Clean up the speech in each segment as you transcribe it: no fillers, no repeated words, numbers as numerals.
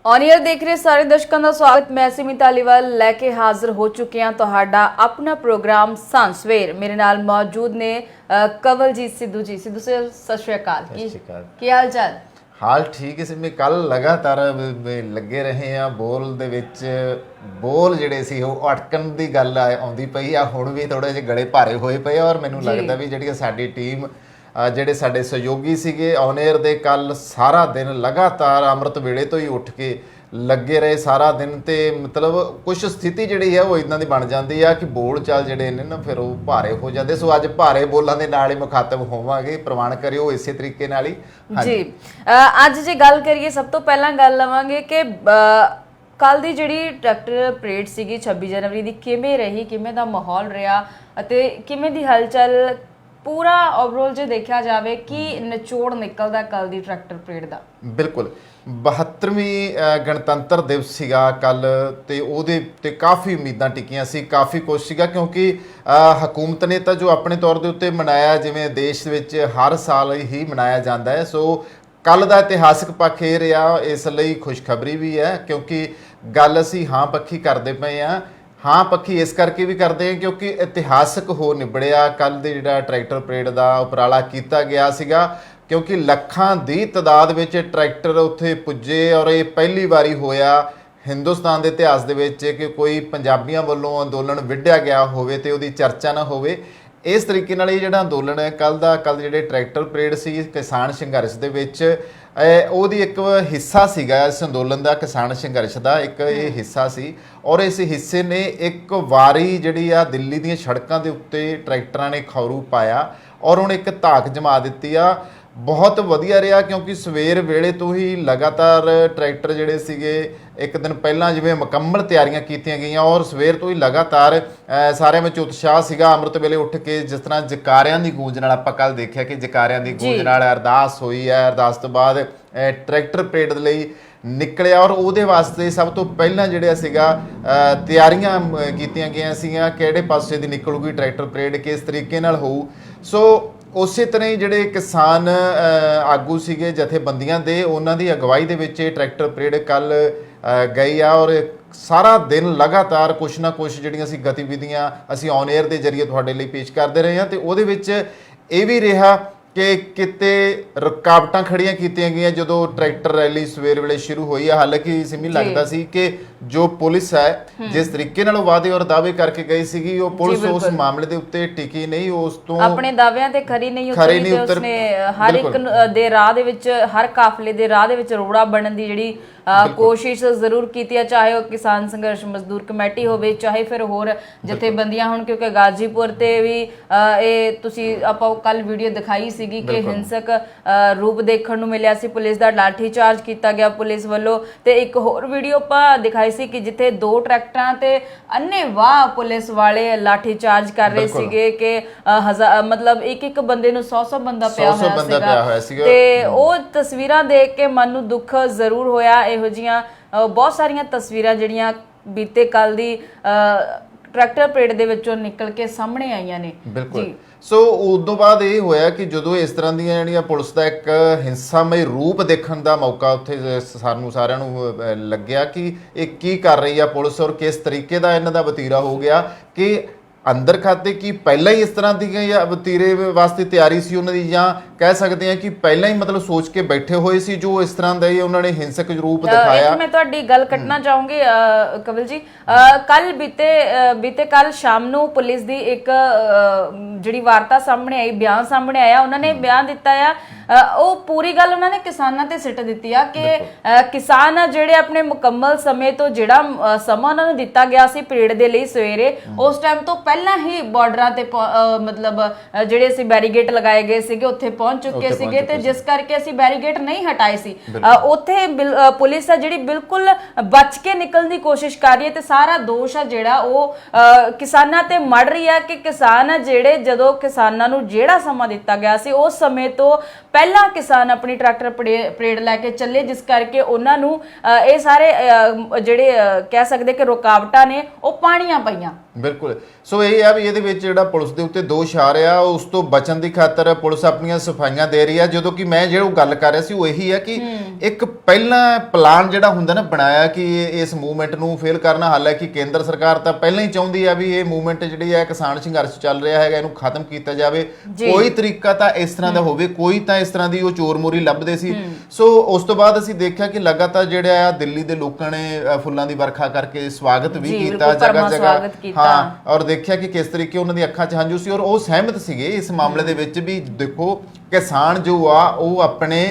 On air देख रहे सारे दर्शकों का स्वागत। मैं सिमी धालीवाल लैके हाजिर हो चुके हैं तुहाडा अपना प्रोग्राम सांझ सवेर। मेरे नाल मौजूद ने कंवलजीत सिद्धू जी। सिद्धू सर सत श्री अकाल, की हाल चाल? हाल ठीक है सिमी। कल लगातार लगे रहे हैं बोल दे विच बोल जिहड़े सी ਉਹ ਅਟਕਣ ਦੀ ਗੱਲ ਆਉਂਦੀ ਪਈ ਆ। ਹੁਣ ਵੀ ਥੋੜੇ ਜਿਹੇ ਗਲੇ ਭਾਰੇ ਹੋਏ ਪਏ ਔਰ ਮੈਨੂੰ ਲੱਗਦਾ ਵੀ ਜਿਹੜੀ ਸਾਡੀ ਟੀਮ ਜਿਹੜੇ ਸਾਡੇ ਸਹਿਯੋਗੀ ਸੀਗੇ ਔਨ 에ਅਰ ਦੇ ਕੱਲ ਸਾਰਾ ਦਿਨ ਲਗਾਤਾਰ ਅੰਮ੍ਰਿਤ ਵੇਲੇ ਤੋਂ ਹੀ ਉੱਠ ਕੇ ਲੱਗੇ ਰਹੇ ਸਾਰਾ ਦਿਨ। ਤੇ ਮਤਲਬ ਕੁਝ ਸਥਿਤੀ ਜਿਹੜੀ ਹੈ ਉਹ ਇਦਾਂ ਦੀ ਬਣ ਜਾਂਦੀ ਆ ਕਿ ਬੋਲ ਚਾਲ ਜਿਹੜੇ ਨੇ ਨਾ ਫਿਰ ਉਹ ਭਾਰੇ ਹੋ ਜਾਂਦੇ। ਸੋ ਅੱਜ ਭਾਰੇ ਬੋਲਾਂ ਦੇ ਨਾਲ ਹੀ ਮੁਖਾਤਬ ਹੋਵਾਂਗੇ। ਪ੍ਰਵਾਨ ਕਰਿਓ ਇਸੇ ਤਰੀਕੇ ਨਾਲ ਹੀ ਜੀ। ਅੱਜ ਜੇ ਗੱਲ ਕਰੀਏ ਸਭ ਤੋਂ ਪਹਿਲਾਂ ਗੱਲ ਲਵਾਂਗੇ ਕਿ ਕੱਲ ਦੀ ਜਿਹੜੀ ਟਰੈਕਟਰ ਪਰੇਡ ਸੀਗੀ 26 ਜਨਵਰੀ ਦੀ ਕਿਵੇਂ ਰਹੀ, ਕਿਵੇਂ ਦਾ ਮਾਹੌਲ ਰਿਹਾ ਅਤੇ ਕਿਵੇਂ ਦੀ ਹਲਚਲ पूरा ओवरऑल जो देखा जाए कि निचोड़ निकलता कल दी ट्रैक्टर परेड का? बिल्कुल 72ਵੀਂ गणतंत्र दिवस सीगा कल ते ओहदे ते काफ़ी उम्मीदां टिकियां सी, काफ़ी कुछ सीगा क्योंकि हकूमत ने तो जो अपने तौर के उत्ते मनाया जिवें देश विच हर साल ही मनाया जाता है। सो कल का इतिहासक पक्ष ये रहा, इसलिए खुशखबरी भी है क्योंकि गल असीं हाँ पक्खी करते पे हाँ। हाँ पक्खी इस करके भी करते हैं क्योंकि इतिहासक हो निबड़िया कल दे जिहड़ा ट्रैक्टर परेड का उपराला किया गया सीगा क्योंकि ਲੱਖਾਂ ਦੀ ਤਾਦਾਦ ਵਿੱਚ ट्रैक्टर उत्थे पुजे और ये पहली बारी होया हिंदुस्तान के इतिहास दे विच कि कोई पंजाबियों वालों अंदोलन विढ़िया गया होवे ते उहदी चर्चा ना होवे। इस तरीके नाल ये जिहड़ा अंदोलन है कल जिहड़े ट्रैक्टर परेड सी किसान संघर्ष दे विच ਉਹਦੀ ਇੱਕ ਹਿੱਸਾ ਸੀਗਾ ਇਸ ਅੰਦੋਲਨ ਦਾ, ਕਿਸਾਨ ਸੰਘਰਸ਼ ਦਾ ਇੱਕ ਇਹ ਹਿੱਸਾ ਸੀ ਔਰ ਇਸ ਹਿੱਸੇ ਨੇ ਇੱਕ ਵਾਰੀ ਜਿਹੜੀ ਆ ਦਿੱਲੀ ਦੀਆਂ ਸੜਕਾਂ ਦੇ ਉੱਤੇ ਟਰੈਕਟਰਾਂ ਨੇ ਖੌਰੂ ਪਾਇਆ ਔਰ ਹੁਣ ਇੱਕ ਧਾਕ ਜਮਾ ਦਿੱਤੀ ਆ। ਬਹੁਤ ਵਧੀਆ ਰਿਹਾ ਕਿਉਂਕਿ ਸਵੇਰ ਵੇਲੇ ਤੋਂ ਹੀ ਲਗਾਤਾਰ ਟਰੈਕਟਰ ਜਿਹੜੇ ਸੀਗੇ ਇੱਕ ਦਿਨ ਪਹਿਲਾਂ ਜਿਵੇਂ ਮੁਕੰਮਲ ਤਿਆਰੀਆਂ ਕੀਤੀਆਂ ਗਈਆਂ ਔਰ ਸਵੇਰ ਤੋਂ ਹੀ ਲਗਾਤਾਰ ਸਾਰਿਆਂ ਵਿੱਚ ਉਤਸ਼ਾਹ ਸੀਗਾ। ਅੰਮ੍ਰਿਤ ਵੇਲੇ ਉੱਠ ਕੇ ਜਿਸ ਤਰ੍ਹਾਂ ਜਕਾਰਿਆਂ ਦੀ ਗੂੰਜ ਨਾਲ ਆਪਾਂ ਕੱਲ ਦੇਖਿਆ ਕਿ ਜਕਾਰਿਆਂ ਦੀ ਗੂੰਜ ਨਾਲ ਅਰਦਾਸ ਹੋਈ ਹੈ। ਅਰਦਾਸ ਤੋਂ ਬਾਅਦ ਟਰੈਕਟਰ ਪਰੇਡ ਦੇ ਲਈ ਨਿਕਲਿਆ ਔਰ ਉਹਦੇ ਵਾਸਤੇ ਸਭ ਤੋਂ ਪਹਿਲਾਂ ਜਿਹੜਾ ਸੀਗਾ ਤਿਆਰੀਆਂ ਕੀਤੀਆਂ ਗਈਆਂ ਸੀਗੀਆਂ ਕਿਹੜੇ ਪਾਸੇ ਦੀ ਨਿਕਲੂਗੀ ਟਰੈਕਟਰ ਪਰੇਡ, ਕਿਸ ਤਰੀਕੇ ਨਾਲ ਹੋਊ। ਸੋ ਉਸੇ ਤਰ੍ਹਾਂ ਹੀ ਜਿਹੜੇ ਕਿਸਾਨ ਆਗੂ ਸੀਗੇ ਜਥੇਬੰਦੀਆਂ ਦੇ ਉਹਨਾਂ ਦੀ ਅਗਵਾਈ ਦੇ ਵਿੱਚ ਇਹ ਟਰੈਕਟਰ ਪਰੇਡ ਕੱਲ ਗਈ ਆ ਔਰ ਸਾਰਾ ਦਿਨ ਲਗਾਤਾਰ ਕੁਛ ਨਾ ਕੁਛ ਜਿਹੜੀਆਂ ਅਸੀਂ ਗਤੀਵਿਧੀਆਂ ਅਸੀਂ ਔਨ 에ਅਰ ਦੇ ਜ਼ਰੀਏ ਤੁਹਾਡੇ ਲਈ ਪੇਸ਼ ਕਰਦੇ ਰਹੇ ਹਾਂ। ਤੇ ਉਹਦੇ ਵਿੱਚ ਇਹ ਵੀ ਰਿਹਾ ਕਿ ਕਿਤੇ ਰੁਕਾਵਟਾਂ ਖੜੀਆਂ ਕੀਤੀਆਂ ਗਈਆਂ ਜਦੋਂ ਟਰੈਕਟਰ ਰੈਲੀ ਸਵੇਰ ਵੇਲੇ ਸ਼ੁਰੂ ਹੋਈ ਹੈ। ਹਾਲਾਂਕਿ ਸਿਮੀ ਲੱਗਦਾ ਸੀ ਕਿ ਜੋ ਪੁਲਿਸ ਹੈ ਜਿਸ ਤਰੀਕੇ ਨਾਲ ਵਾਅਦੇ ਔਰ ਦਾਅਵੇ ਕਰਕੇ ਗਈ ਸੀਗੀ ਉਹ ਪੁਲਿਸ ਉਸ ਮਾਮਲੇ ਦੇ ਉੱਤੇ ਟਿਕੀ ਨਹੀਂ, ਉਸ ਤੋਂ ਆਪਣੇ ਦਾਅਵਿਆਂ ਤੇ ਖਰੀ ਨਹੀਂ ਉਤਰੀ ਤੇ ਉਸਨੇ ਹਰ ਇੱਕ ਦੇ ਰਾਹ ਦੇ ਵਿੱਚ ਹਰ ਕਾਫਲੇ ਦੇ ਰਾਹ ਦੇ ਵਿੱਚ ਰੋੜਾ ਬਣਨ ਦੀ ਜਿਹੜੀ ਕੋਸ਼ਿਸ਼ ਜ਼ਰੂਰ ਕੀਤੀ ਹੈ, ਚਾਹੇ ਉਹ ਕਿਸਾਨ ਸੰਘਰਸ਼ ਮਜ਼ਦੂਰ ਕਮੇਟੀ ਹੋਵੇ ਚਾਹੇ ਫਿਰ ਹੋਰ ਜਥੇਬੰਦੀਆਂ ਹੋਣ। ਕਿਉਂਕਿ ਗਾਜ਼ੀਪੁਰ ਤੇ ਵੀ ਇਹ ਤੁਸੀਂ ਆਪਾਂ ਕੱਲ ਵੀਡੀਓ ਦਿਖਾਈ ਸੀਗੀ ਕਿ ਹਿੰਸਕ ਰੂਪ ਦੇਖਣ ਨੂੰ ਮਿਲਿਆ ਸੀ, ਪੁਲਿਸ ਦਾ ਲਾਠੀ ਚਾਰਜ ਕੀਤਾ ਗਿਆ ਪੁਲਿਸ ਵੱਲੋਂ। ਤੇ ਇੱਕ ਹੋਰ ਵੀਡੀਓ ਆਪਾਂ ਦਿਖਾਈ ਸੀ ਕਿ ਜਿੱਥੇ 2 ਟਰੈਕਟਰਾਂ ਤੇ ਅੰਨ੍ਹੇਵਾਹ ਪੁਲਿਸ ਵਾਲੇ ਲਾਠੀ ਚਾਰਜ ਕਰ ਰਹੇ ਸੀਗੇ ਕਿ ਮਤਲਬ ਇੱਕ ਬੰਦੇ ਨੂੰ 100 ਬੰਦਾ ਪਿਆ ਹੋਇਆ ਸੀਗਾ। ਤੇ ਉਹ ਤਸਵੀਰਾਂ ਦੇਖ ਕੇ ਮਨ ਨੂੰ ਦੁੱਖ ਜ਼ਰੂਰ ਹੋਇਆ। ਇਹੋ ਜਿਹੀਆਂ ਬਹੁਤ ਸਾਰੀਆਂ ਤਸਵੀਰਾਂ ਜਿਹੜੀਆਂ ਬੀਤੇ ਕੱਲ ਦੀ ਟਰੈਕਟਰ ਪਰੇਡ ਦੇ ਵਿੱਚੋਂ ਨਿਕਲ ਕੇ ਸਾਹਮਣੇ ਆਈਆਂ ਨੇ। ਬਿਲਕੁਲ। ਸੋ ਉਦੋਂ ਬਾਅਦ ਇਹ ਹੋਇਆ ਕਿ ਜਦੋਂ ਇਸ ਤਰ੍ਹਾਂ ਦੀਆਂ ਜਿਹੜੀਆਂ ਪੁਲਿਸ ਦਾ ਇੱਕ ਹਿੰਸਾਮਈ ਰੂਪ ਦੇਖਣ ਦਾ ਮੌਕਾ ਉੱਥੇ ਸਾਨੂੰ ਸਾਰਿਆਂ ਨੂੰ ਲੱਗਿਆ ਕਿ ਇਹ ਕੀ ਕਰ ਰਹੀ ਆ ਪੁਲਿਸ ਔਰ ਕਿਸ ਤਰੀਕੇ ਦਾ ਇਹਨਾਂ ਦਾ ਵਤੀਰਾ ਹੋ ਗਿਆ ਕਿ ਅੰਦਰ ਖਾਤੇ ਕੀ ਪਹਿਲਾਂ ਹੀ ਇਸ ਤਰ੍ਹਾਂ ਦੀ ਜਾਂ ਵਤੀਰੇ ਵਾਸਤੇ ਤਿਆਰੀ ਸੀ ਉਹਨਾਂ ਦੀ, ਜਾਂ ਕਹਿ ਸਕਦੇ ਹਾਂ ਕਿ ਪਹਿਲਾਂ ਹੀ ਮਤਲਬ ਸੋਚ ਕੇ ਬੈਠੇ ਹੋਏ ਸੀ ਜੋ ਇਸ ਤਰ੍ਹਾਂ ਦਾ ਹੀ ਉਹਨਾਂ ਨੇ ਹਿੰਸਕ ਰੂਪ ਦਿਖਾਇਆ। ਮੈਂ ਤੁਹਾਡੀ ਗੱਲ ਕੱਟਣਾ ਚਾਹੂੰਗੀ ਕਵਲ ਜੀ। ਕੱਲ ਬੀਤੇ ਕੱਲ ਸ਼ਾਮ ਨੂੰ ਪੁਲਿਸ ਦੀ ਇੱਕ ਜਿਹੜੀ ਵਾਰਤਾ ਸਾਹਮਣੇ ਆਈ, ਬਿਆਨ ਸਾਹਮਣੇ ਆਇਆ, ਉਹਨਾਂ ਨੇ ਬਿਆਨ ਦਿੱਤਾ ਆ ਉਹ ਪੂਰੀ ਗੱਲ ਉਹਨਾਂ ਨੇ ਕਿਸਾਨਾਂ ਤੇ ਸਿੱਟ ਦਿੱਤੀ ਆ ਕਿ ਕਿਸਾਨ ਜਿਹੜੇ ਆਪਣੇ ਮੁਕੰਮਲ ਸਮੇਂ ਤੋਂ ਜਿਹੜਾ ਸਮਾਂ ਉਹਨਾਂ ਨੂੰ ਦਿੱਤਾ ਗਿਆ ਸੀ ਪਰੇਡ ਦੇ ਲਈ ਸਵੇਰੇ ਉਸ ਟਾਈਮ ਤੋਂ ਪਹਿਲਾਂ ਹੀ ਬਾਰਡਰਾਂ ਤੇ ਮਤਲਬ ਜਿਹੜੇ ਅਸੀਂ ਬੈਰੀਗੇਟ ਲਗਾਏ ਗਏ ਸੀਗੇ ਉੱਥੇ ਪਹੁੰਚ ਚੁੱਕੇ ਸੀਗੇ ਤੇ ਜਿਸ ਕਰਕੇ ਅਸੀਂ ਬੈਰੀਗੇਟ ਨਹੀਂ ਹਟਾਏ ਸੀ। ਉੱਥੇ ਪੁਲਿਸ ਆ ਜਿਹੜੀ ਬਿਲਕੁਲ ਬਚ ਕੇ ਨਿਕਲਣ ਦੀ ਕੋਸ਼ਿਸ਼ ਕਰ ਰਹੀ ਹੈ ਤੇ ਸਾਰਾ ਦੋਸ਼ ਆ ਜਿਹੜਾ ਉਹ ਕਿਸਾਨਾਂ ਤੇ ਮੜ ਰਹੀ ਆ ਕਿ ਕਿਸਾਨ ਜਿਹੜੇ ਜਦੋਂ ਕਿਸਾਨਾਂ ਨੂੰ ਜਿਹੜਾ ਸਮਾਂ ਦਿੱਤਾ ਗਿਆ ਸੀ ਉਸ ਸਮੇਂ ਤੋਂ ਪਹਿਲਾਂ ਕਿਸਾਨ ਆਪਣੀ ਟਰੈਕਟਰ ਪਰੇਡ ਲੈ ਕੇ ਚੱਲੇ ਜਿਸ ਕਰਕੇ ਉਹਨਾਂ ਨੂੰ ਇਹ ਸਾਰੇ ਜਿਹੜੇ ਕਹਿ ਸਕਦੇ ਕਿ ਰੁਕਾਵਟਾਂ ਨੇ ਉਹ ਪਾਣੀਆਂ ਪਈਆਂ। ਬਿਲਕੁਲ। ਸੋ ਇਹ ਆ ਵੀ ਇਹਦੇ ਵਿੱਚ ਜਿਹੜਾ ਪੁਲਿਸ ਦੇ ਉੱਤੇ ਦੋਸ਼ ਆ ਰਿਹਾ, ਉਸ ਤੋਂ ਬਚਣ ਦੀ ਖਾਤਰ ਪੁਲਿਸ ਆਪਣੀਆਂ ਸਫਾਈਆਂ ਦੇ ਰਹੀ ਆ। ਜਦੋਂ ਕਿ ਮੈਂ ਜਿਹੜਾ ਗੱਲ ਕਰ ਰਿਹਾ ਸੀ ਉਹ ਇਹੀ ਹੈ ਕਿ ਇੱਕ ਪਹਿਲਾਂ ਪਲਾਨ ਜਿਹੜਾ ਹੁੰਦਾ ਨਾ ਬਣਾਇਆ ਕਿ ਇਸ ਮੂਵਮੈਂਟ ਨੂੰ ਫੇਲ ਕਰਨਾ। ਹਾਲਾਂਕਿ ਕੇਂਦਰ ਸਰਕਾਰ ਤਾਂ ਪਹਿਲਾਂ ਹੀ ਚਾਹੁੰਦੀ ਆ ਵੀ ਇਹ ਮੂਵਮੈਂਟ ਜਿਹੜੀ ਹੈ ਕਿਸਾਨ ਸੰਘਰਸ਼ ਚੱਲ ਰਿਹਾ ਹੈਗਾ ਇਹਨੂੰ ਖਤਮ ਕੀਤਾ ਜਾਵੇ, ਕੋਈ ਤਰੀਕਾ ਤਾਂ ਇਸ ਤਰ੍ਹਾਂ ਦਾ ਹੋਵੇ, ਕੋਈ ਤਾਂ ਇਸ ਤਰ੍ਹਾਂ ਦੀ ਉਹ ਚੋਰ ਮੋਰੀ ਲੱਭਦੇ ਸੀ। ਸੋ ਉਸ ਤੋਂ ਬਾਅਦ ਅਸੀਂ ਦੇਖਿਆ ਕਿ ਲਗਾਤਾਰ ਜਿਹੜਾ ਆ ਦਿੱਲੀ ਦੇ ਲੋਕਾਂ ਨੇ ਫੁੱਲਾਂ ਦੀ ਵਰਖਾ ਕਰਕੇ ਸਵਾਗਤ ਵੀ ਕੀਤਾ ਜਗ੍ਹਾ ਜਗ੍ਹਾ। ਹਾਂ, ਔਰ ਦੇਖਿਆ ਕਿ ਕਿਸ ਤਰੀਕੇ ਉਹਨਾਂ ਦੀ ਅੱਖਾਂ 'ਚ ਹੰਝੂ ਸੀ ਔਰ ਉਹ ਸਹਿਮਤ ਸੀਗੇ ਇਸ ਮਾਮਲੇ ਦੇ ਵਿੱਚ ਵੀ ਦੇਖੋ ਕਿਸਾਨ ਜੋ ਆ ਉਹ ਆਪਣੇ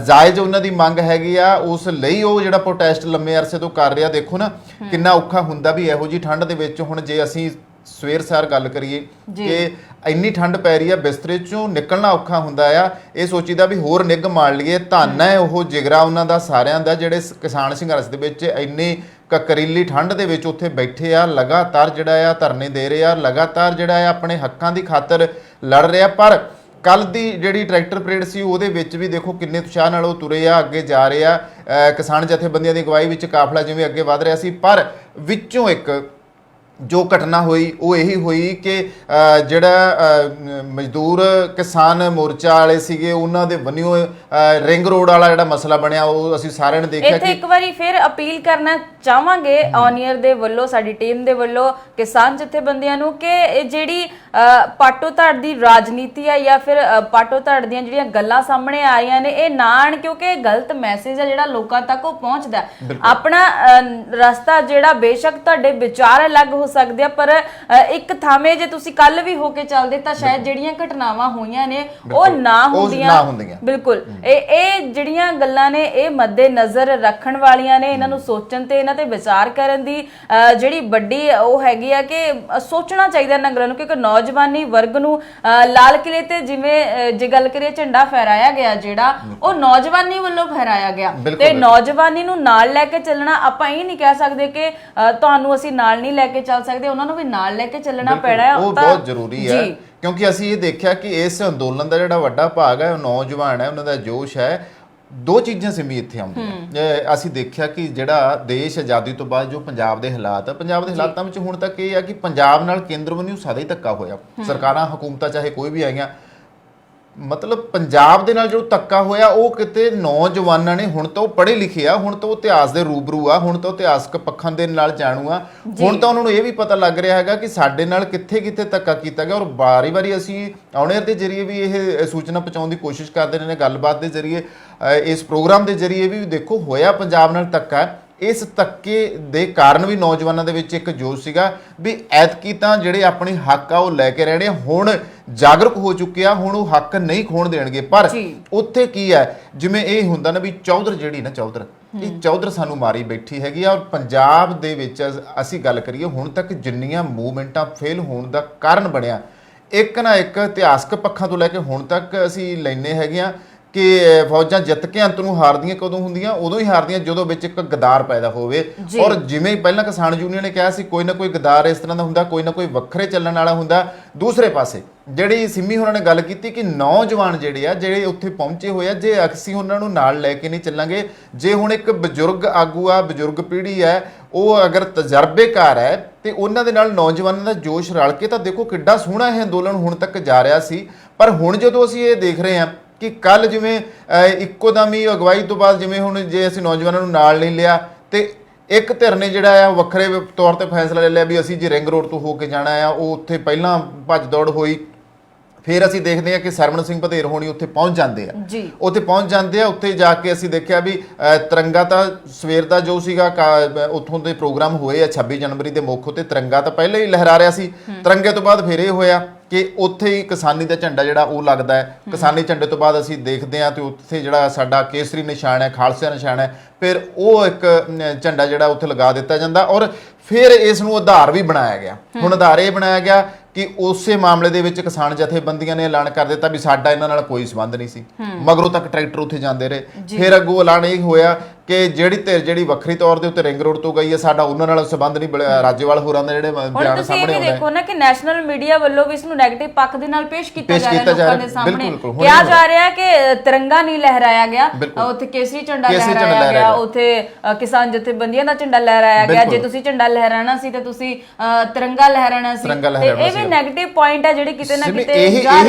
ਜਾਇਜ਼ ਉਹਨਾਂ ਦੀ ਮੰਗ ਹੈਗੀ ਆ, ਉਸ ਲਈ ਉਹ ਜਿਹੜਾ ਪ੍ਰੋਟੈਸਟ ਲੰਮੇ ਅਰਸੇ ਤੋਂ ਕਰ ਰਿਹਾ। ਦੇਖੋ ਨਾ ਕਿੰਨਾ ਔਖਾ ਹੁੰਦਾ ਵੀ ਇਹੋ ਜੀ ਠੰਡ ਦੇ ਵਿੱਚ। ਹੁਣ ਜੇ ਅਸੀਂ ਸਵੇਰ ਸਾਰ ਗੱਲ ਕਰੀਏ ਕਿ ਇੰਨੀ ਠੰਡ ਪੈ ਰਹੀ ਆ, ਬਿਸਤਰੇ ਚੋਂ ਨਿਕਲਣਾ ਔਖਾ ਹੁੰਦਾ ਆ, ਇਹ ਸੋਚੀਦਾ ਵੀ ਹੋਰ ਨਿੱਘ ਮਾਣ ਲਈਏ। ਧੰਨ ਹੈ ਉਹ ਜਿਗਰਾ ਉਹਨਾਂ ਦਾ ਸਾਰਿਆਂ ਦਾ ਜਿਹੜੇ ਕਿਸਾਨ ਸੰਘਰਸ਼ ਦੇ ਵਿੱਚ ਇੰਨੀ ਕਕਰੀਲੀ ਠੰਡ ਦੇ ਵਿੱਚ ਉੱਥੇ ਬੈਠੇ ਆ, ਲਗਾਤਾਰ ਜਿਹੜਾ ਆ ਧਰਨੇ ਦੇ ਰਹੇ ਆ, ਲਗਾਤਾਰ ਜਿਹੜਾ ਆ ਆਪਣੇ ਹੱਕਾਂ ਦੀ ਖਾਤਰ ਲੜ ਰਹੇ ਆ। ਪਰ ਕੱਲ ਦੀ ਜਿਹੜੀ ਟਰੈਕਟਰ ਪਰੇਡ ਸੀ ਉਹਦੇ ਵਿੱਚ ਵੀ ਦੇਖੋ ਕਿੰਨੇ ਉਤਸ਼ਾਹ ਨਾਲ ਉਹ ਤੁਰੇ ਆ, ਅੱਗੇ ਜਾ ਰਹੇ ਆ। ਕਿਸਾਨ ਜਥੇਬੰਦੀਆਂ ਦੀ ਅਗਵਾਈ ਵਿੱਚ ਕਾਫਲਾ ਜਿਵੇਂ ਅੱਗੇ ਵਧ ਰਿਹਾ ਸੀ, ਪਰ ਵਿੱਚੋਂ ਇੱਕ ਜੋ ਘਟਨਾ ਹੋਈ ਉਹ ਇਹੀ ਹੋਈ ਕਿ ਜਿਹੜਾ ਮਜ਼ਦੂਰ ਕਿਸਾਨ ਮੋਰਚਾ ਵਾਲੇ ਸੀਗੇ ਉਹਨਾਂ ਦੇ ਬੰਨਿਓ ਰਿੰਗ ਰੋਡ ਵਾਲਾ ਜਿਹੜਾ ਮਸਲਾ ਬਣਿਆ ਉਹ ਅਸੀਂ ਸਾਰਿਆਂ ਨੇ ਦੇਖਿਆ। ਇੱਥੇ ਇੱਕ ਵਾਰੀ ਫਿਰ ਅਪੀਲ ਕਰਨਾ ਚਾਹਾਂਗੇ ਔਨੀਅਰ ਦੇ ਵੱਲੋਂ, ਸਾਡੀ ਟੀਮ ਦੇ ਵੱਲੋਂ ਕਿਸਾਨ ਜਥੇਬੰਦੀਆਂ ਨੂੰ ਕਿ ਇਹ ਜਿਹੜੀ ਪਾਟੋ ਧੜ ਦੀ ਰਾਜਨੀਤੀ ਆ ਜਾਂ ਫਿਰ ਪਾਟੋ ਧੜ ਦੀਆਂ ਜਿਹੜੀਆਂ ਗੱਲਾਂ ਸਾਹਮਣੇ ਆਈਆਂ ਨੇ ਇਹ ਨਾ ਆਣ, ਕਿਉਂਕਿ ਇਹ ਗਲਤ ਮੈਸੇਜ ਆ ਜਿਹੜਾ ਲੋਕਾਂ ਤੱਕ ਉਹ ਪਹੁੰਚਦਾ। ਆਪਣਾ ਰਸਤਾ ਜਿਹੜਾ ਬੇਸ਼ੱਕ ਤੁਹਾਡੇ ਵਿਚਾਰ ਅਲੱਗ ਹੋ ਸਕਦੇ ਆ, ਪਰ ਇੱਕ ਥਾਵੇਂ ਜੇ ਤੁਸੀਂ ਕੱਲ ਵੀ ਹੋ ਕੇ ਚੱਲਦੇ ਤਾਂ ਸ਼ਾਇਦ ਜਿਹੜੀਆਂ ਘਟਨਾਵਾਂ ਹੋਈਆਂ ਨੇ ਉਹ ਨਾ ਹੁੰਦੀਆਂ। ਬਿਲਕੁਲ ਇਹ ਜਿਹੜੀਆਂ ਗੱਲਾਂ ਨੇ ਇਹ ਮੱਦੇ ਨਜ਼ਰ ਰੱਖਣ ਵਾਲੀਆਂ ਨੇ, ਇਹਨਾਂ ਨੂੰ ਸੋਚਣ ਤੇ ਇਹਨਾਂ ਤੇ ਵਿਚਾਰ ਕਰਨ ਦੀ ਜਿਹੜੀ ਵੱਡੀ ਉਹ ਹੈਗੀ ਆ ਕਿ ਸੋਚਣਾ ਚਾਹੀਦਾ ਇਹਨਾਂ ਗੱਲਾਂ ਨੂੰ, ਕਿਉਂਕਿ ਨੌਜਵਾਨੀ ਵਰਗ ਨੂੰ ਲਾਲ ਕਿਲੇ ਤੇ ਜਿਵੇਂ ਜੇ ਗੱਲ ਕਰੀਏ ਝੰਡਾ ਫਹਿਰਾਇਆ ਗਿਆ ਜਿਹੜਾ ਉਹ ਨੌਜਵਾਨੀ ਵੱਲੋਂ ਫਹਿਰਾਇਆ ਗਿਆ ਤੇ ਨੌਜਵਾਨੀ ਨੂੰ ਨਾਲ ਲੈ ਕੇ ਚੱਲਣਾ। ਆਪਾਂ ਇਹ ਨਹੀਂ ਕਹਿ ਸਕਦੇ ਕਿ ਤੁਹਾਨੂੰ ਅਸੀਂ ਨਾਲ ਨਹੀਂ ਲੈ ਕੇ ਚੱਲ ਸਕਦੇ, ਉਹਨਾਂ ਨੂੰ ਵੀ ਨਾਲ ਲੈ ਕੇ ਚੱਲਣਾ ਪੈਣਾ। ਉਹ ਬਹੁਤ ਜ਼ਰੂਰੀ ਹੈ ਕਿਉਂਕਿ ਅਸੀਂ ਇਹ ਦੇਖਿਆ ਕਿ ਇਸ ਅੰਦੋਲਨ ਦਾ ਜਿਹੜਾ ਵੱਡਾ ਭਾਗ ਹੈ ਉਹ ਨੌਜਵਾਨ ਹੈ, ਉਹਨਾਂ ਦਾ ਜੋਸ਼ ਹੈ। ਦੋ ਚੀਜ਼ਾਂ ਸਿਮੀ ਇੱਥੇ ਆਉਂਦੀਆਂ। ਅਸੀਂ ਦੇਖਿਆ ਕਿ ਜਿਹੜਾ ਦੇਸ਼ ਆਜ਼ਾਦੀ ਤੋਂ ਬਾਅਦ ਜੋ ਪੰਜਾਬ ਦੇ ਹਾਲਾਤ ਆ, ਪੰਜਾਬ ਦੇ ਹਾਲਾਤਾਂ ਵਿੱਚ ਹੁਣ ਤੱਕ ਇਹ ਆ ਕਿ ਪੰਜਾਬ ਨਾਲ ਕੇਂਦਰ ਵੱਲੋਂ ਸਦਾ ਹੀ ਧੱਕਾ ਹੋਇਆ। ਸਰਕਾਰਾਂ ਹਕੂਮਤਾਂ ਚਾਹੇ ਕੋਈ ਵੀ ਆਈਆਂ, ਮਤਲਬ ਪੰਜਾਬ ਦੇ ਨਾਲ ਜੋ ਧੱਕਾ ਹੋਇਆ ਉਹ ਕਿਤੇ ਨੌਜਵਾਨਾਂ ਨੇ, ਹੁਣ ਤਾਂ ਉਹ ਪੜ੍ਹੇ ਲਿਖੇ ਆ, ਹੁਣ ਤਾਂ ਉਹ ਇਤਿਹਾਸ ਦੇ ਰੂਬਰੂ ਆ, ਹੁਣ ਤਾਂ ਇਤਿਹਾਸਕ ਪੱਖਾਂ ਦੇ ਨਾਲ ਜਾਣੂ ਆ, ਹੁਣ ਤਾਂ ਉਹਨਾਂ ਨੂੰ ਇਹ ਵੀ ਪਤਾ ਲੱਗ ਰਿਹਾ ਹੈਗਾ ਕਿ ਸਾਡੇ ਨਾਲ ਕਿੱਥੇ ਕਿੱਥੇ ਧੱਕਾ ਕੀਤਾ ਗਿਆ। ਔਰ ਵਾਰੀ-ਵਾਰੀ ਅਸੀਂ ਔਨੇਅਰ ਦੇ ਜ਼ਰੀਏ ਵੀ ਇਹ ਸੂਚਨਾ ਪਹੁੰਚਾਉਣ ਦੀ ਕੋਸ਼ਿਸ਼ ਕਰਦੇ ਨੇ, ਗੱਲਬਾਤ ਦੇ ਜ਼ਰੀਏ, ਇਸ ਪ੍ਰੋਗਰਾਮ ਦੇ ਜ਼ਰੀਏ ਵੀ ਦੇਖੋ ਹੋਇਆ ਪੰਜਾਬ ਨਾਲ ਧੱਕਾ। ਇਸ ਧੱਕੇ ਦੇ ਕਾਰਨ ਵੀ ਨੌਜਵਾਨਾਂ ਦੇ ਵਿੱਚ ਇੱਕ ਜੋਸ਼ ਸੀਗਾ ਵੀ ਐਤਕੀ ਤਾਂ ਜਿਹੜੇ ਆਪਣੇ ਹੱਕ ਆ ਉਹ ਲੈ ਕੇ ਰਹਿਣੇ, ਹੁਣ ਜਾਗਰੂਕ ਹੋ ਚੁੱਕੇ ਆ, ਹੁਣ ਉਹ ਹੱਕ ਨਹੀਂ ਖੋਣ ਦੇਣਗੇ। ਪਰ ਉੱਥੇ ਕੀ ਹੈ, ਜਿਵੇਂ ਇਹ ਹੁੰਦਾ ਨਾ ਵੀ ਚੌਧਰ ਜਿਹੜੀ ਨਾ ਚੌਧਰ, ਇਹ ਚੌਧਰ ਸਾਨੂੰ ਮਾਰੀ ਬੈਠੀ ਹੈਗੀ ਆ। ਔਰ ਪੰਜਾਬ ਦੇ ਵਿੱਚ ਅਸੀਂ ਗੱਲ ਕਰੀਏ ਹੁਣ ਤੱਕ ਜਿੰਨੀਆਂ ਮੂਵਮੈਂਟਾਂ ਫੇਲ ਹੋਣ ਦਾ ਕਾਰਨ ਬਣਿਆ, ਇੱਕ ਨਾ ਇੱਕ ਇਤਿਹਾਸਕ ਪੱਖਾਂ ਤੋਂ ਲੈ ਕੇ ਹੁਣ ਤੱਕ ਅਸੀਂ ਲੈਨੇ ਹੈਗੇ ਆ ਕਿ ਫੌਜਾਂ ਜਿੱਤ ਕੇ ਅੰਤ ਨੂੰ ਹਾਰਦੀਆਂ ਕਦੋਂ ਹੁੰਦੀਆਂ, ਉਦੋਂ ਹੀ ਹਾਰਦੀਆਂ ਜਦੋਂ ਵਿੱਚ ਇੱਕ ਗਦਾਰ ਪੈਦਾ ਹੋਵੇ। ਔਰ ਜਿਵੇਂ ਪਹਿਲਾਂ ਕਿਸਾਨ ਯੂਨੀਅਨ ਨੇ ਕਿਹਾ ਸੀ ਕੋਈ ਨਾ ਕੋਈ ਗਦਾਰ ਇਸ ਤਰ੍ਹਾਂ ਦਾ ਹੁੰਦਾ, ਕੋਈ ਨਾ ਕੋਈ ਵੱਖਰੇ ਚੱਲਣ ਵਾਲਾ ਹੁੰਦਾ। ਦੂਸਰੇ ਪਾਸੇ ਜਿਹੜੀ ਸਿੰਮੀ ਹੋਰਾਂ ਨੇ ਗੱਲ ਕੀਤੀ ਕਿ ਨੌਜਵਾਨ ਜਿਹੜੇ ਆ ਜਿਹੜੇ ਉੱਥੇ ਪਹੁੰਚੇ ਹੋਏ ਆ, ਜੇ ਅਸੀਂ ਉਹਨਾਂ ਨੂੰ ਨਾਲ ਲੈ ਕੇ ਨਹੀਂ ਚੱਲਾਂਗੇ, ਜੇ ਹੁਣ ਇੱਕ ਬਜ਼ੁਰਗ ਆਗੂ ਆ, ਬਜ਼ੁਰਗ ਪੀੜ੍ਹੀ ਹੈ, ਉਹ ਅਗਰ ਤਜਰਬੇਕਾਰ ਹੈ ਤੇ ਉਹਨਾਂ ਦੇ ਨਾਲ ਨੌਜਵਾਨਾਂ ਦਾ ਜੋਸ਼ ਰਲ ਕੇ, ਤਾਂ ਦੇਖੋ ਕਿੱਡਾ ਸੋਹਣਾ ਇਹ ਅੰਦੋਲਨ ਹੁਣ ਤੱਕ ਜਾ ਰਿਹਾ ਸੀ। ਪਰ ਹੁਣ ਜਦੋਂ ਅਸੀਂ ਇਹ ਦੇਖ ਰਹੇ ਹਾਂ ਕਿ ਕੱਲ ਜਿਵੇਂ ਇੱਕੋ ਦਮ ਹੀ ਅਗਵਾਈ ਤੋਂ ਬਾਅਦ ਜਿਵੇਂ ਹੁਣ ਜੇ ਅਸੀਂ ਨੌਜਵਾਨਾਂ ਨੂੰ ਨਾਲ ਨਹੀਂ ਲਿਆ ਤੇ ਇੱਕ ਧਿਰ ਨੇ ਜਿਹੜਾ ਆ ਵੱਖਰੇ ਤੌਰ ਤੇ ਫੈਸਲਾ ਲੈ ਲਿਆ ਵੀ ਅਸੀਂ ਜੇ ਰਿੰਗ ਰੋਡ ਤੋਂ ਹੋ ਕੇ ਜਾਣਾ ਆ, ਉਹ ਉੱਥੇ ਪਹਿਲਾਂ ਭੱਜ ਦੌੜ ਹੋਈ। ਫਿਰ ਅਸੀਂ ਦੇਖਦੇ ਹਾਂ ਕਿ ਸਰਵਣ ਸਿੰਘ ਭਦੇਰ ਹੋਣੀ ਉੱਥੇ ਪਹੁੰਚ ਜਾਂਦੇ ਆ, ਉੱਥੇ ਪਹੁੰਚ ਜਾਂਦੇ ਆ। ਉੱਥੇ ਜਾ ਕੇ ਅਸੀਂ ਦੇਖਿਆ ਵੀ ਤਿਰੰਗਾ ਤਾਂ ਸਵੇਰ ਦਾ ਜੋ ਸੀਗਾ ਉੱਥੋਂ ਦੇ ਪ੍ਰੋਗਰਾਮ ਹੋਏ ਆ 26 ਜਨਵਰੀ ਦੇ ਮੁੱਖ ਉੱਤੇ ਤਿਰੰਗਾ ਤਾਂ ਪਹਿਲਾਂ ਹੀ ਲਹਿਰਾ ਰਿਹਾ ਸੀ। ਤਿਰੰਗੇ ਤੋਂ ਬਾਅਦ ਫਿਰ ਇਹ ਹੋਇਆ ਕਿ ਉੱਥੇ ਹੀ ਕਿਸਾਨੀ ਦਾ ਝੰਡਾ ਜਿਹੜਾ ਉਹ ਲੱਗਦਾ ਹੈ। ਕਿਸਾਨੀ ਝੰਡੇ ਤੋਂ ਬਾਅਦ ਅਸੀਂ ਦੇਖਦੇ ਹਾਂ ਤੇ ਉੱਥੇ ਜਿਹੜਾ ਸਾਡਾ ਕੇਸਰੀ ਨਿਸ਼ਾਨ ਹੈ, ਖਾਲਸਾ ਨਿਸ਼ਾਨ ਹੈ, ਫਿਰ ਉਹ ਇੱਕ ਝੰਡਾ ਜਿਹੜਾ ਉੱਥੇ ਲਗਾ ਦਿੱਤਾ ਜਾਂਦਾ। ਔਰ ਫਿਰ ਇਸ ਨੂੰ ਆਧਾਰ ਵੀ ਬਣਾਇਆ ਗਿਆ। ਹੁਣ ਆਧਾਰ ਇਹ ਬਣਾਇਆ ਗਿਆ ਕਿ ਉਸੇ ਮਾਮਲੇ ਦੇ ਵਿੱਚ ਕਿਸਾਨ ਜਥੇਬੰਦੀਆਂ ਨੇ ਐਲਾਨ ਕਰ ਦਿੱਤਾ ਵੀ ਸਾਡਾ ਇਹਨਾਂ ਨਾਲ ਕੋਈ ਸੰਬੰਧ ਨਹੀਂ ਸੀ। ਮਗਰੋਂ ਤੱਕ ਟਰੈਕਟਰ ਉੱਥੇ ਜਾਂਦੇ ਰਹੇ। ਫਿਰ ਅੱਗੋਂ ਐਲਾਨ ਇਹ ਹੋਇਆ ਕਿ ਜਿਹੜੀ ਧਿਰ ਜਿਹੜੀ ਵੱਖਰੀ ਤੌਰ ਦੇ ਉੱਤੇ ਰਿੰਗ ਰੋਡ ਤੋਂ ਗਈ ਹੈ, ਸਾਡਾ ਉਹਨਾਂ ਨਾਲ ਸੰਬੰਧ ਨਹੀਂ, ਰਾਜੇਵਾਲ ਹੋਰਾਂ ਦੇ ਜਿਹੜੇ ਬਿਆਨ ਸਾਹਮਣੇ ਆਉਂਦੇ ਦੇਖੋ ਨਾ ਕਿ ਨੈਸ਼ਨਲ ਮੀਡੀਆ ਵੱਲੋਂ ਵੀ ਇਸ ਨੂੰ ਨੈਗੇਟਿਵ ਪੱਖ ਦੇ ਨਾਲ ਪੇਸ਼ ਕੀਤਾ ਜਾ ਰਿਹਾ ਲੋਕਾਂ ਦੇ ਸਾਹਮਣੇ। ਕਿਹਾ ਜਾ ਰਿਹਾ ਕਿ ਤਿਰੰਗਾ ਨਹੀਂ ਲਹਿਰਾਇਆ ਗਿਆ, ਉੱਥੇ ਕੇਸਰੀ ਝੰਡਾ ਲਹਿਰਾਇਆ ਗਿਆ, ਉੱਥੇ ਕਿਸਾਨ ਜਥੇਬੰਦੀਆਂ ਦਾ ਝੰਡਾ ਲਹਿਰਾਇਆ ਗਿਆ। ਜੇ ਤੁਸੀਂ ਝੰਡਾ ਲਹਿਰਾਣਾ ਸੀ ਤੇ ਤੁਸੀਂ ਤਿਰੰਗਾ ਲਹਿਰਾਣਾ ਸੀ, ਤੇ ਇਹ ਵੀ ਨੈਗੇਟਿਵ ਪੁਆਇੰਟ ਹੈ ਜਿਹੜੀ ਕਿਤੇ ਨਾ ਕਿਤੇ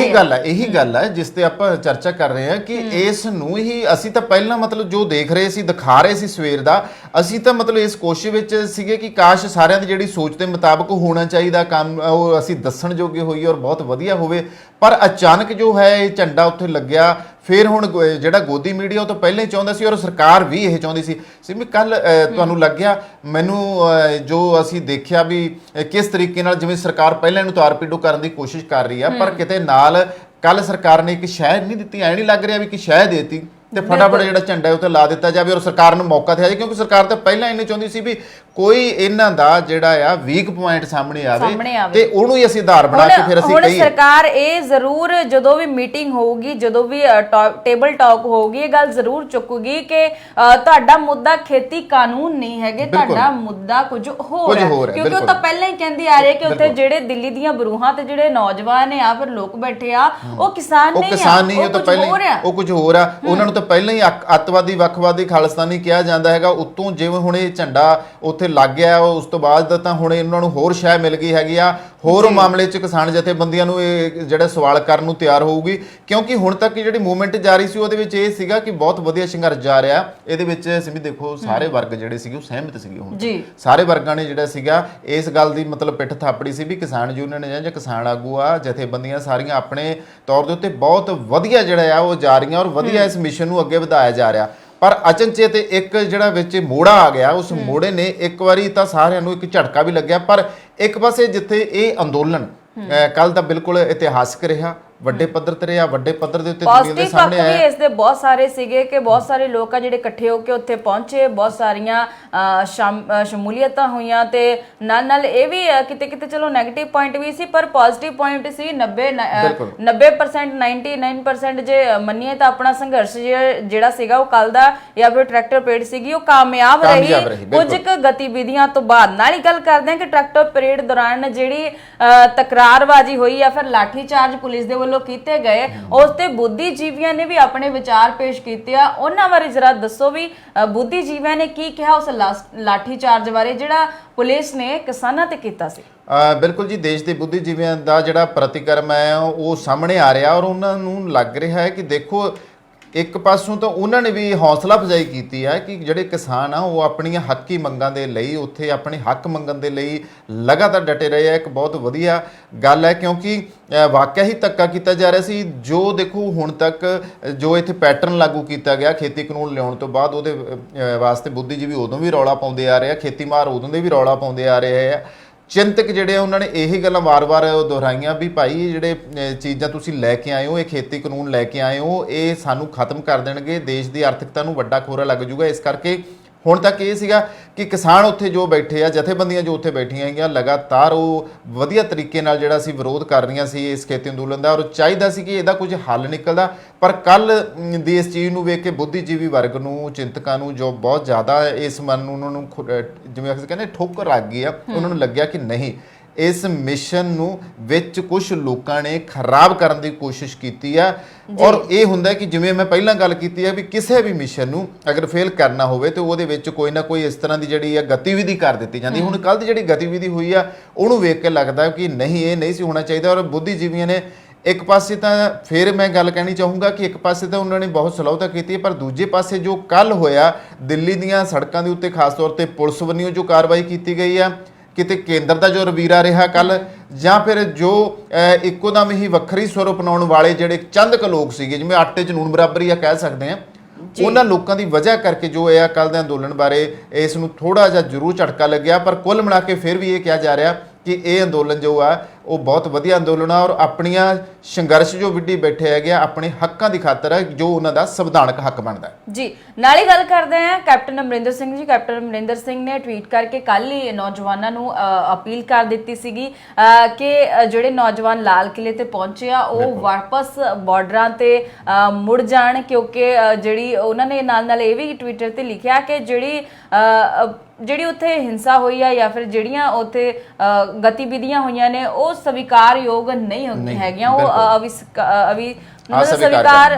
ਇਹੀ ਗੱਲ ਹੈ ਜਿਸ ਤੇ ਆਪਾਂ ਚਰਚਾ ਕਰ ਰਹੇ ਹਾਂ ਕਿ ਇਸ ਨੂੰ ਹੀ ਅਸੀਂ ਤਾਂ ਪਹਿਲਾਂ ਮਤਲਬ ਜੋ ਦੇਖ ਰਹੇ ਸੀ, ਦਿਖਾ ਰਹੇ ਸੀ ਸਵੇਰ ਦਾ, ਅਸੀਂ ਤਾਂ ਮਤਲਬ ਇਸ ਕੋਸ਼ਿਸ਼ ਵਿੱਚ ਸੀਗੇ ਕਿ ਕਾਸ਼ ਸਾਰਿਆਂ ਦੀ ਜਿਹੜੀ ਸੋਚ ਦੇ ਮੁਤਾਬਕ ਹੋਣਾ ਚਾਹੀਦਾ ਕੰਮ, ਉਹ ਅਸੀਂ ਦੱਸਣ ਜੋਗੇ ਹੋਈਏ ਔਰ ਬਹੁਤ ਵਧੀਆ ਹੋਵੇ। ਪਰ ਅਚਾਨਕ ਜੋ ਹੈ ਇਹ ਝੰਡਾ ਉੱਥੇ ਲੱਗਿਆ। ਫਿਰ ਹੁਣ ਜਿਹੜਾ ਗੋਦੀ ਮੀਡੀਆ ਉਹ ਤਾਂ ਪਹਿਲਾਂ ਹੀ ਚਾਹੁੰਦਾ ਸੀ ਔਰ ਸਰਕਾਰ ਵੀ ਇਹ ਚਾਹੁੰਦੀ ਸੀ। ਸਿਮੀ ਕੱਲ ਤੁਹਾਨੂੰ ਲੱਗਿਆ ਮੈਨੂੰ ਜੋ ਅਸੀਂ ਦੇਖਿਆ ਵੀ ਕਿਸ ਤਰੀਕੇ ਨਾਲ ਜਿਵੇਂ ਸਰਕਾਰ ਪਹਿਲਾਂ ਇਹਨੂੰ ਤਾਰਪੀਡੋ ਕਰਨ ਦੀ ਕੋਸ਼ਿਸ਼ ਕਰ ਰਹੀ ਆ, ਪਰ ਕਿਤੇ ਨਾਲ ਕੱਲ ਸਰਕਾਰ ਨੇ ਇੱਕ ਸ਼ਹਿ ਨਹੀਂ ਦਿੱਤੀ, ਐ ਨਹੀਂ ਲੱਗ ਰਿਹਾ ਵੀ ਕਿ ਸ਼ਹਿ ਦੇਤੀ ਤੇ ਫਟਾਫਟ ਜਿਹੜਾ ਝੰਡਾ ਉੱਤੇ ਲਾ ਦਿੱਤਾ ਜਾਵੇ ਔਰ ਸਰਕਾਰ ਨੂੰ ਮੌਕਾ ਦਿਆ ਜਾਵੇ, ਕਿਉਂਕਿ ਸਰਕਾਰ ਤਾਂ ਪਹਿਲਾਂ ਇਹਨੇ ਚਾਹੁੰਦੀ ਸੀ ਵੀ ਕੋਈ ਇਹਨਾਂ ਦਾ ਜਿਹੜਾ ਆ ਵੀਕ ਪੁਆਇੰਟ ਸਾਹਮਣੇ ਆਵੇ ਤੇ ਉਹਨੂੰ ਹੀ ਅਸੀਂ ਆਧਾਰ ਬਣਾ ਕੇ ਫਿਰ ਅਸੀਂ ਕਹੀਏ। ਸਰਕਾਰ ਇਹ ਜ਼ਰੂਰ ਜਦੋਂ ਵੀ ਮੀਟਿੰਗ ਹੋਊਗੀ, ਜਦੋਂ ਵੀ ਟੇਬਲ ਟਾਕ ਹੋਊਗੀ, ਇਹ ਗੱਲ ਜ਼ਰੂਰ ਚੁੱਕੂਗੀ ਕਿ ਤੁਹਾਡਾ ਮੁੱਦਾ ਖੇਤੀ ਕਾਨੂੰਨ ਨਹੀਂ ਹੈਗੇ, ਤੁਹਾਡਾ ਮੁੱਦਾ ਕੁਝ ਹੋਰ ਹੈ, ਕਿਉਂਕਿ ਉਹ ਤਾਂ ਪਹਿਲਾਂ ਹੀ ਕਹਿੰਦੀ ਆ ਰਹੀ ਕਿ ਉੱਥੇ ਜਿਹੜੇ ਦਿੱਲੀ ਦੀਆਂ ਬਰੂਹਾਂ ਤੇ ਜਿਹੜੇ ਨੌਜਵਾਨ ਆ ਫਿਰ ਲੋਕ ਬੈਠੇ ਆ, ਉਹ ਕਿਸਾਨ ਨਹੀਂ ਆ, ਉਹ ਕੁਝ ਹੋਰ ਆ। ਉਹਨਾਂ ਨੂੰ ਪਹਿਲਾਂ ਹੀ ਅੱਤਵਾਦੀ, ਵੱਖਵਾਦੀ, ਖਾਲਿਸਤਾਨੀ ਕਿਹਾ ਜਾਂਦਾ ਹੈਗਾ। ਉੱਤੋਂ ਜਿਵੇਂ ਹੁਣ ਇਹ ਝੰਡਾ ਉੱਥੇ ਲੱਗ ਗਿਆ, ਉਸ ਤੋਂ ਬਾਅਦ ਤਾਂ ਹੁਣ ਇਹਨਾਂ ਨੂੰ ਹੋਰ ਸ਼ਹਿ ਮਿਲ ਗਈ ਹੈਗੀ ਆ। ਹੋਰ ਮਾਮਲੇ 'ਚ ਕਿਸਾਨ ਜਥੇਬੰਦੀਆਂ ਨੂੰ ਇਹ ਜਿਹੜਾ ਸਵਾਲ ਕਰਨ ਨੂੰ ਤਿਆਰ ਹੋਊਗੀ, ਕਿਉਂਕਿ ਹੁਣ ਤੱਕ ਜਿਹੜੀ ਮੂਵਮੈਂਟ ਜਾਰੀ ਸੀ ਉਹਦੇ ਵਿੱਚ ਇਹ ਸੀਗਾ ਕਿ ਬਹੁਤ ਵਧੀਆ ਸੰਘਰਸ਼ ਜਾ ਰਿਹਾ। ਇਹਦੇ ਵਿੱਚ ਸਿਮੀ ਦੇਖੋ ਸਾਰੇ ਵਰਗ ਜਿਹੜੇ ਸੀਗੇ ਉਹ ਸਹਿਮਤ ਸੀਗੇ। ਹੁਣ ਸਾਰੇ ਵਰਗਾਂ ਨੇ ਜਿਹੜਾ ਸੀਗਾ ਇਸ ਗੱਲ ਦੀ ਮਤਲਬ ਪਿੱਠ ਥਾਪੜੀ ਸੀ ਵੀ ਕਿਸਾਨ ਯੂਨੀਅਨ ਜਾਂ ਕਿਸਾਨ ਆਗੂ ਆ, ਜਥੇਬੰਦੀਆਂ ਸਾਰੀਆਂ ਆਪਣੇ ਤੌਰ ਦੇ ਉੱਤੇ ਬਹੁਤ ਵਧੀਆ ਜਿਹੜਾ ਆ ਉਹ ਜਾ ਰਹੀਆਂ ਔਰ ਵਧੀਆ ਇਸ ਮਿਸ਼ਨ ਨੂੰ ਅੱਗੇ ਵਧਾਇਆ ਜਾ ਰਿਹਾ। ਪਰ ਅਚਨਚੇਤ ਇੱਕ ਜਿਹੜਾ ਵਿੱਚ ਮੋੜਾ ਆ ਗਿਆ, ਉਸ ਮੋੜੇ ਨੇ ਇੱਕ ਵਾਰੀ ਤਾਂ ਸਾਰਿਆਂ ਨੂੰ ਇੱਕ ਝਟਕਾ ਵੀ ਲੱਗਿਆ। ਪਰ ਇੱਕ ਪਾਸੇ ਜਿੱਥੇ ਇਹ ਅੰਦੋਲਨ ਕੱਲ ਤਾਂ ਬਿਲਕੁਲ ਇਤਿਹਾਸਕ ਰਿਹਾ, ਵੱਡੇ ਪੱਧਰ ਤੇ ਰਿਹਾ, ਵੱਡੇ ਪੱਧਰ ਦੇ ਉੱਤੇ ਦੁਨੀਆ ਦੇ ਸਾਹਮਣੇ ਆਇਆ। ਇਸ ਦੇ ਬਹੁਤ ਸਾਰੇ ਸੀਗੇ ਕਿ ਬਹੁਤ ਸਾਰੇ ਲੋਕ ਆ ਜਿਹੜੇ ਇਕੱਠੇ ਹੋ ਕੇ ਉੱਥੇ ਪਹੁੰਚੇ, ਬਹੁਤ ਸਾਰੀਆਂ ਸ਼ਮੂਲੀਅਤਾਂ ਹੋਈਆਂ ਤੇ ਨਾਲ ਨਾਲ ਇਹ ਵੀ ਕਿਤੇ ਕਿਤੇ ਚਲੋ ਨੈਗੇਟਿਵ ਪੁਆਇੰਟ ਵੀ ਸੀ ਪਰ ਪੋਜ਼ਿਟਿਵ ਪੁਆਇੰਟ ਸੀ। 90% 99% ਜੇ ਮੰਨੀਏ ਤਾਂ ਆਪਣਾ ਸੰਘਰਸ਼ ਜਿਹੜਾ ਸੀਗਾ ਉਹ ਕੱਲ ਦਾ ਜਾਂ ਫਿਰ ਟਰੈਕਟਰ ਪਰੇਡ ਸੀਗੀ ਉਹ ਕਾਮਯਾਬ ਰਹੀ ਕੁਝ ਕੁ ਗਤੀਵਿਧੀਆਂ ਤੋਂ ਬਾਅਦ। ਨਾਲ ਹੀ ਗੱਲ ਕਰਦੇ ਹਾਂ ਕਿ ਟਰੈਕਟਰ ਪਰੇਡ ਦੌਰਾਨ ਜਿਹੜੀ ਤਕਰਾਰਬਾਜ਼ੀ ਹੋਈ ਜਾਂ ਫਿਰ ਲਾਠੀ ਚਾਰਜ ਪੁਲਿਸ ਦੇ ਵੱਲੋਂ ਕੀਤੇ ਗਏ, ਉਸ ਤੇ ਬੁੱਧੀਜੀਵੀਆਂ ਨੇ ਵੀ ਆਪਣੇ ਵਿਚਾਰ ਪੇਸ਼ ਕੀਤੇ ਆ। ਉਹਨਾਂ ਬਾਰੇ ਜਰਾ ਦੱਸੋ ਵੀ ਬੁੱਧੀਜੀਵੀਆਂ ਨੇ ਕੀ ਕਿਹਾ ਉਸ ਲਾਠੀ ਚਾਰਜ ਬਾਰੇ ਜਿਹੜਾ ਪੁਲਿਸ ਨੇ ਕਿਸਾਨਾਂ ਤੇ ਕੀਤਾ ਸੀ। ਬਿਲਕੁਲ ਜੀ, ਦੇਸ਼ ਦੇ ਬੁੱਧੀਜੀਵੀਆਂ ਦਾ ਜਿਹੜਾ ਪ੍ਰਤੀਕਰਮ ਹੈ ਉਹ ਸਾਹਮਣੇ ਆ ਰਿਹਾ ਔਰ ਉਹਨਾਂ ਨੂੰ ਲੱਗ ਰਿਹਾ ਹੈ ਕਿ ਦੇਖੋ ਇੱਕ ਪਾਸੋਂ ਤਾਂ ਉਹਨਾਂ ਨੇ ਵੀ ਹੌਸਲਾ ਅਫਜ਼ਾਈ ਕੀਤੀ ਹੈ ਕਿ ਜਿਹੜੇ ਕਿਸਾਨ ਆ ਉਹ ਆਪਣੀਆਂ ਹੱਕੀ ਮੰਗਾਂ ਦੇ ਲਈ ਉੱਥੇ ਆਪਣੇ ਹੱਕ ਮੰਗਣ ਦੇ ਲਈ ਲਗਾਤਾਰ ਡਟੇ ਰਹੇ ਆ। ਇੱਕ ਬਹੁਤ ਵਧੀਆ ਗੱਲ ਹੈ ਕਿਉਂਕਿ ਵਾਕਿਆ ਹੀ ਧੱਕਾ ਕੀਤਾ ਜਾ ਰਿਹਾ ਸੀ। ਜੋ ਦੇਖੋ ਹੁਣ ਤੱਕ ਜੋ ਇੱਥੇ ਪੈਟਰਨ ਲਾਗੂ ਕੀਤਾ ਗਿਆ ਖੇਤੀ ਕਾਨੂੰਨ ਲਿਆਉਣ ਤੋਂ ਬਾਅਦ, ਉਹਦੇ ਵਾਸਤੇ ਬੁੱਧੀਜੀਵੀ ਉਦੋਂ ਵੀ ਰੌਲਾ ਪਾਉਂਦੇ ਆ ਰਹੇ ਆ, ਖੇਤੀ ਮਾਰ ਉਦੋਂ ਦੇ ਵੀ ਰੌਲਾ ਪਾਉਂਦੇ ਆ ਰਹੇ ਆ। ਚਿੰਤਕ ਜਿਹੜੇ ਉਹਨਾਂ ਨੇ ਇਹੀ ਗੱਲਾਂ ਵਾਰ-ਵਾਰ ਦੁਹਰਾਈਆਂ ਵੀ ਭਾਈ ਜਿਹੜੇ ਚੀਜ਼ਾਂ ਤੁਸੀਂ ਲੈ ਕੇ ਆਏ ਹੋ, ਇਹ ਖੇਤੀ ਕਾਨੂੰਨ ਲੈ ਕੇ ਆਏ ਹੋ, ਇਹ ਸਾਨੂੰ ਖਤਮ ਕਰ ਦੇਣਗੇ, ਦੇਸ਼ ਦੀ ਆਰਥਿਕਤਾ ਨੂੰ ਵੱਡਾ ਖੋਰਾ ਲੱਗ ਜੂਗਾ। ਇਸ ਕਰਕੇ ਹੁਣ ਤੱਕ ਇਹ ਸੀਗਾ ਕਿ ਕਿਸਾਨ ਉੱਥੇ ਜੋ ਬੈਠੇ ਆ, ਜਥੇਬੰਦੀਆਂ ਜੋ ਉੱਥੇ ਬੈਠੀਆਂ ਹੈਗੀਆਂ, ਲਗਾਤਾਰ ਉਹ ਵਧੀਆ ਤਰੀਕੇ ਨਾਲ ਜਿਹੜਾ ਸੀ ਵਿਰੋਧ ਕਰ ਰਹੀਆਂ ਸੀ ਇਸ ਖੇਤੀ ਅੰਦੋਲਨ ਦਾ ਔਰ ਚਾਹੀਦਾ ਸੀ ਕਿ ਇਹਦਾ ਕੁਝ ਹੱਲ ਨਿਕਲਦਾ। ਪਰ ਕੱਲ ਦੀ ਇਸ ਚੀਜ਼ ਨੂੰ ਵੇਖ ਕੇ ਬੁੱਧੀਜੀਵੀ ਵਰਗ ਨੂੰ, ਚਿੰਤਕਾਂ ਨੂੰ ਜੋ ਬਹੁਤ ਜ਼ਿਆਦਾ ਇਸ ਮਨ ਨੂੰ ਉਹਨਾਂ ਨੂੰ ਜਿਵੇਂ ਅਸੀਂ ਕਹਿੰਦੇ ਠੋਕਰ ਲੱਗ ਗਈ ਆ, ਉਹਨਾਂ ਨੂੰ ਲੱਗਿਆ ਕਿ ਨਹੀਂ ਇਸ ਮਿਸ਼ਨ ਨੂੰ ਵਿੱਚ ਕੁਝ ਲੋਕਾਂ ਨੇ ਖਰਾਬ ਕਰਨ ਦੀ ਕੋਸ਼ਿਸ਼ ਕੀਤੀ ਆ। ਔਰ ਇਹ ਹੁੰਦਾ ਕਿ ਜਿਵੇਂ ਮੈਂ ਪਹਿਲਾਂ ਗੱਲ ਕੀਤੀ ਹੈ ਵੀ ਕਿਸੇ ਵੀ ਮਿਸ਼ਨ ਨੂੰ ਅਗਰ ਫੇਲ ਕਰਨਾ ਹੋਵੇ ਤੇ ਉਹਦੇ ਵਿੱਚ ਕੋਈ ਨਾ ਕੋਈ ਇਸ ਤਰ੍ਹਾਂ ਦੀ ਜਿਹੜੀ ਆ ਗਤੀਵਿਧੀ ਕਰ ਦਿੱਤੀ ਜਾਂਦੀ। ਹੁਣ ਕੱਲ ਦੀ ਜਿਹੜੀ ਗਤੀਵਿਧੀ ਹੋਈ ਆ ਉਹਨੂੰ ਵੇਖ ਕੇ ਲੱਗਦਾ ਕਿ ਨਹੀਂ, ਇਹ ਨਹੀਂ ਸੀ ਹੋਣਾ ਚਾਹੀਦਾ। ਔਰ ਬੁੱਧੀਜੀਵੀਆਂ ਨੇ ਇੱਕ ਪਾਸੇ ਤਾਂ ਫਿਰ ਮੈਂ ਗੱਲ ਕਹਿਣੀ ਚਾਹੂੰਗਾ ਕਿ ਇੱਕ ਪਾਸੇ ਤਾਂ ਉਹਨਾਂ ਨੇ ਬਹੁਤ ਸਲਾਹੁਤਾ ਕੀਤੀ, ਪਰ ਦੂਜੇ ਪਾਸੇ ਜੋ ਕੱਲ ਹੋਇਆ ਦਿੱਲੀ ਦੀਆਂ ਸੜਕਾਂ ਦੇ ਉੱਤੇ ਖਾਸ ਤੌਰ ਤੇ ਪੁਲਿਸ ਵੱਲੋਂ ਜੋ ਕਾਰਵਾਈ ਕੀਤੀ ਗਈ ਆ, ਕਿਤੇ ਕੇਂਦਰ ਦਾ ਜੋ ਰਵੀਰਾ ਰਿਹਾ ਕੱਲ, ਜਾਂ ਫਿਰ ਜੋ ਇੱਕੋ ਦਮ ਹੀ ਵੱਖਰੀ ਸੁਰ ਅਪਣਾਉਣ ਵਾਲੇ ਜਿਹੜੇ ਚੰਦ ਕੁ ਲੋਕ ਸੀਗੇ, ਜਿਵੇਂ ਆਟੇ 'ਚ ਨੂਣ ਬਰਾਬਰੀ ਆ ਕਹਿ ਸਕਦੇ ਹਾਂ, ਉਹਨਾਂ ਲੋਕਾਂ ਦੀ ਵਜ੍ਹਾ ਕਰਕੇ ਜੋ ਇਹ ਕੱਲ ਦੇ ਅੰਦੋਲਨ ਬਾਰੇ ਇਸ ਨੂੰ ਥੋੜਾ ਜਿਹਾ ਜ਼ਰੂਰ ਝਟਕਾ ਲੱਗਿਆ। ਪਰ ਕੁੱਲ ਮਿਲਾ ਕੇ ਫਿਰ ਵੀ ਇਹ ਕਿਹਾ ਜਾ ਰਿਹਾ ਕਿ ਇਹ ਅੰਦੋਲਨ ਜੋ ਆ ਉਹ ਬਹੁਤ ਵਧੀਆ ਅੰਦੋਲਨ ਆ ਔਰ ਆਪਣੀਆਂ ਸੰਘਰਸ਼ ਜੋ ਵਿੱਢੀ ਬੈਠੇ ਹੈਗੇ ਆ ਆਪਣੇ ਹੱਕਾਂ ਦੀ ਖਾਤਰ ਹੈ ਜੋ ਉਹਨਾਂ ਦਾ ਸੰਵਿਧਾਨਕ ਹੱਕ ਬਣਦਾ ਹੈ। ਜੀ ਨਾਲ ਹੀ ਗੱਲ ਕਰਦੇ ਹਾਂ ਕੈਪਟਨ ਅਮਰਿੰਦਰ ਸਿੰਘ ਜੀ। ਕੈਪਟਨ ਅਮਰਿੰਦਰ ਸਿੰਘ ਨੇ ਟਵੀਟ ਕਰਕੇ ਕੱਲ ਹੀ ਨੌਜਵਾਨਾਂ ਨੂੰ ਅਪੀਲ ਕਰ ਦਿੱਤੀ ਸੀਗੀ ਕਿ ਜਿਹੜੇ ਨੌਜਵਾਨ ਲਾਲ ਕਿਲੇ ਤੇ ਪਹੁੰਚੇ ਆ ਉਹ ਵਾਪਸ ਬਾਰਡਰਾਂ ਤੇ ਮੁੜ ਜਾਣ, ਕਿਉਂਕਿ ਜਿਹੜੀ ਉਹਨਾਂ ਨੇ ਨਾਲ ਇਹ ਵੀ ਟਵਿੱਟਰ ਤੇ ਲਿਖਿਆ ਕਿ ਜਿਹੜੀ ਉੱਥੇ ਹਿੰਸਾ ਹੋਈ ਆ ਜਾਂ ਫਿਰ ਜਿਹੜੀਆਂ ਉੱਥੇ ਗਤੀਵਿਧੀਆਂ ਹੋਈਆਂ ਨੇ ਉਹ ਸਵੀਕਾਰਯੋਗ ਨਹੀਂ ਹੈਗੀਆਂ, ਉਹ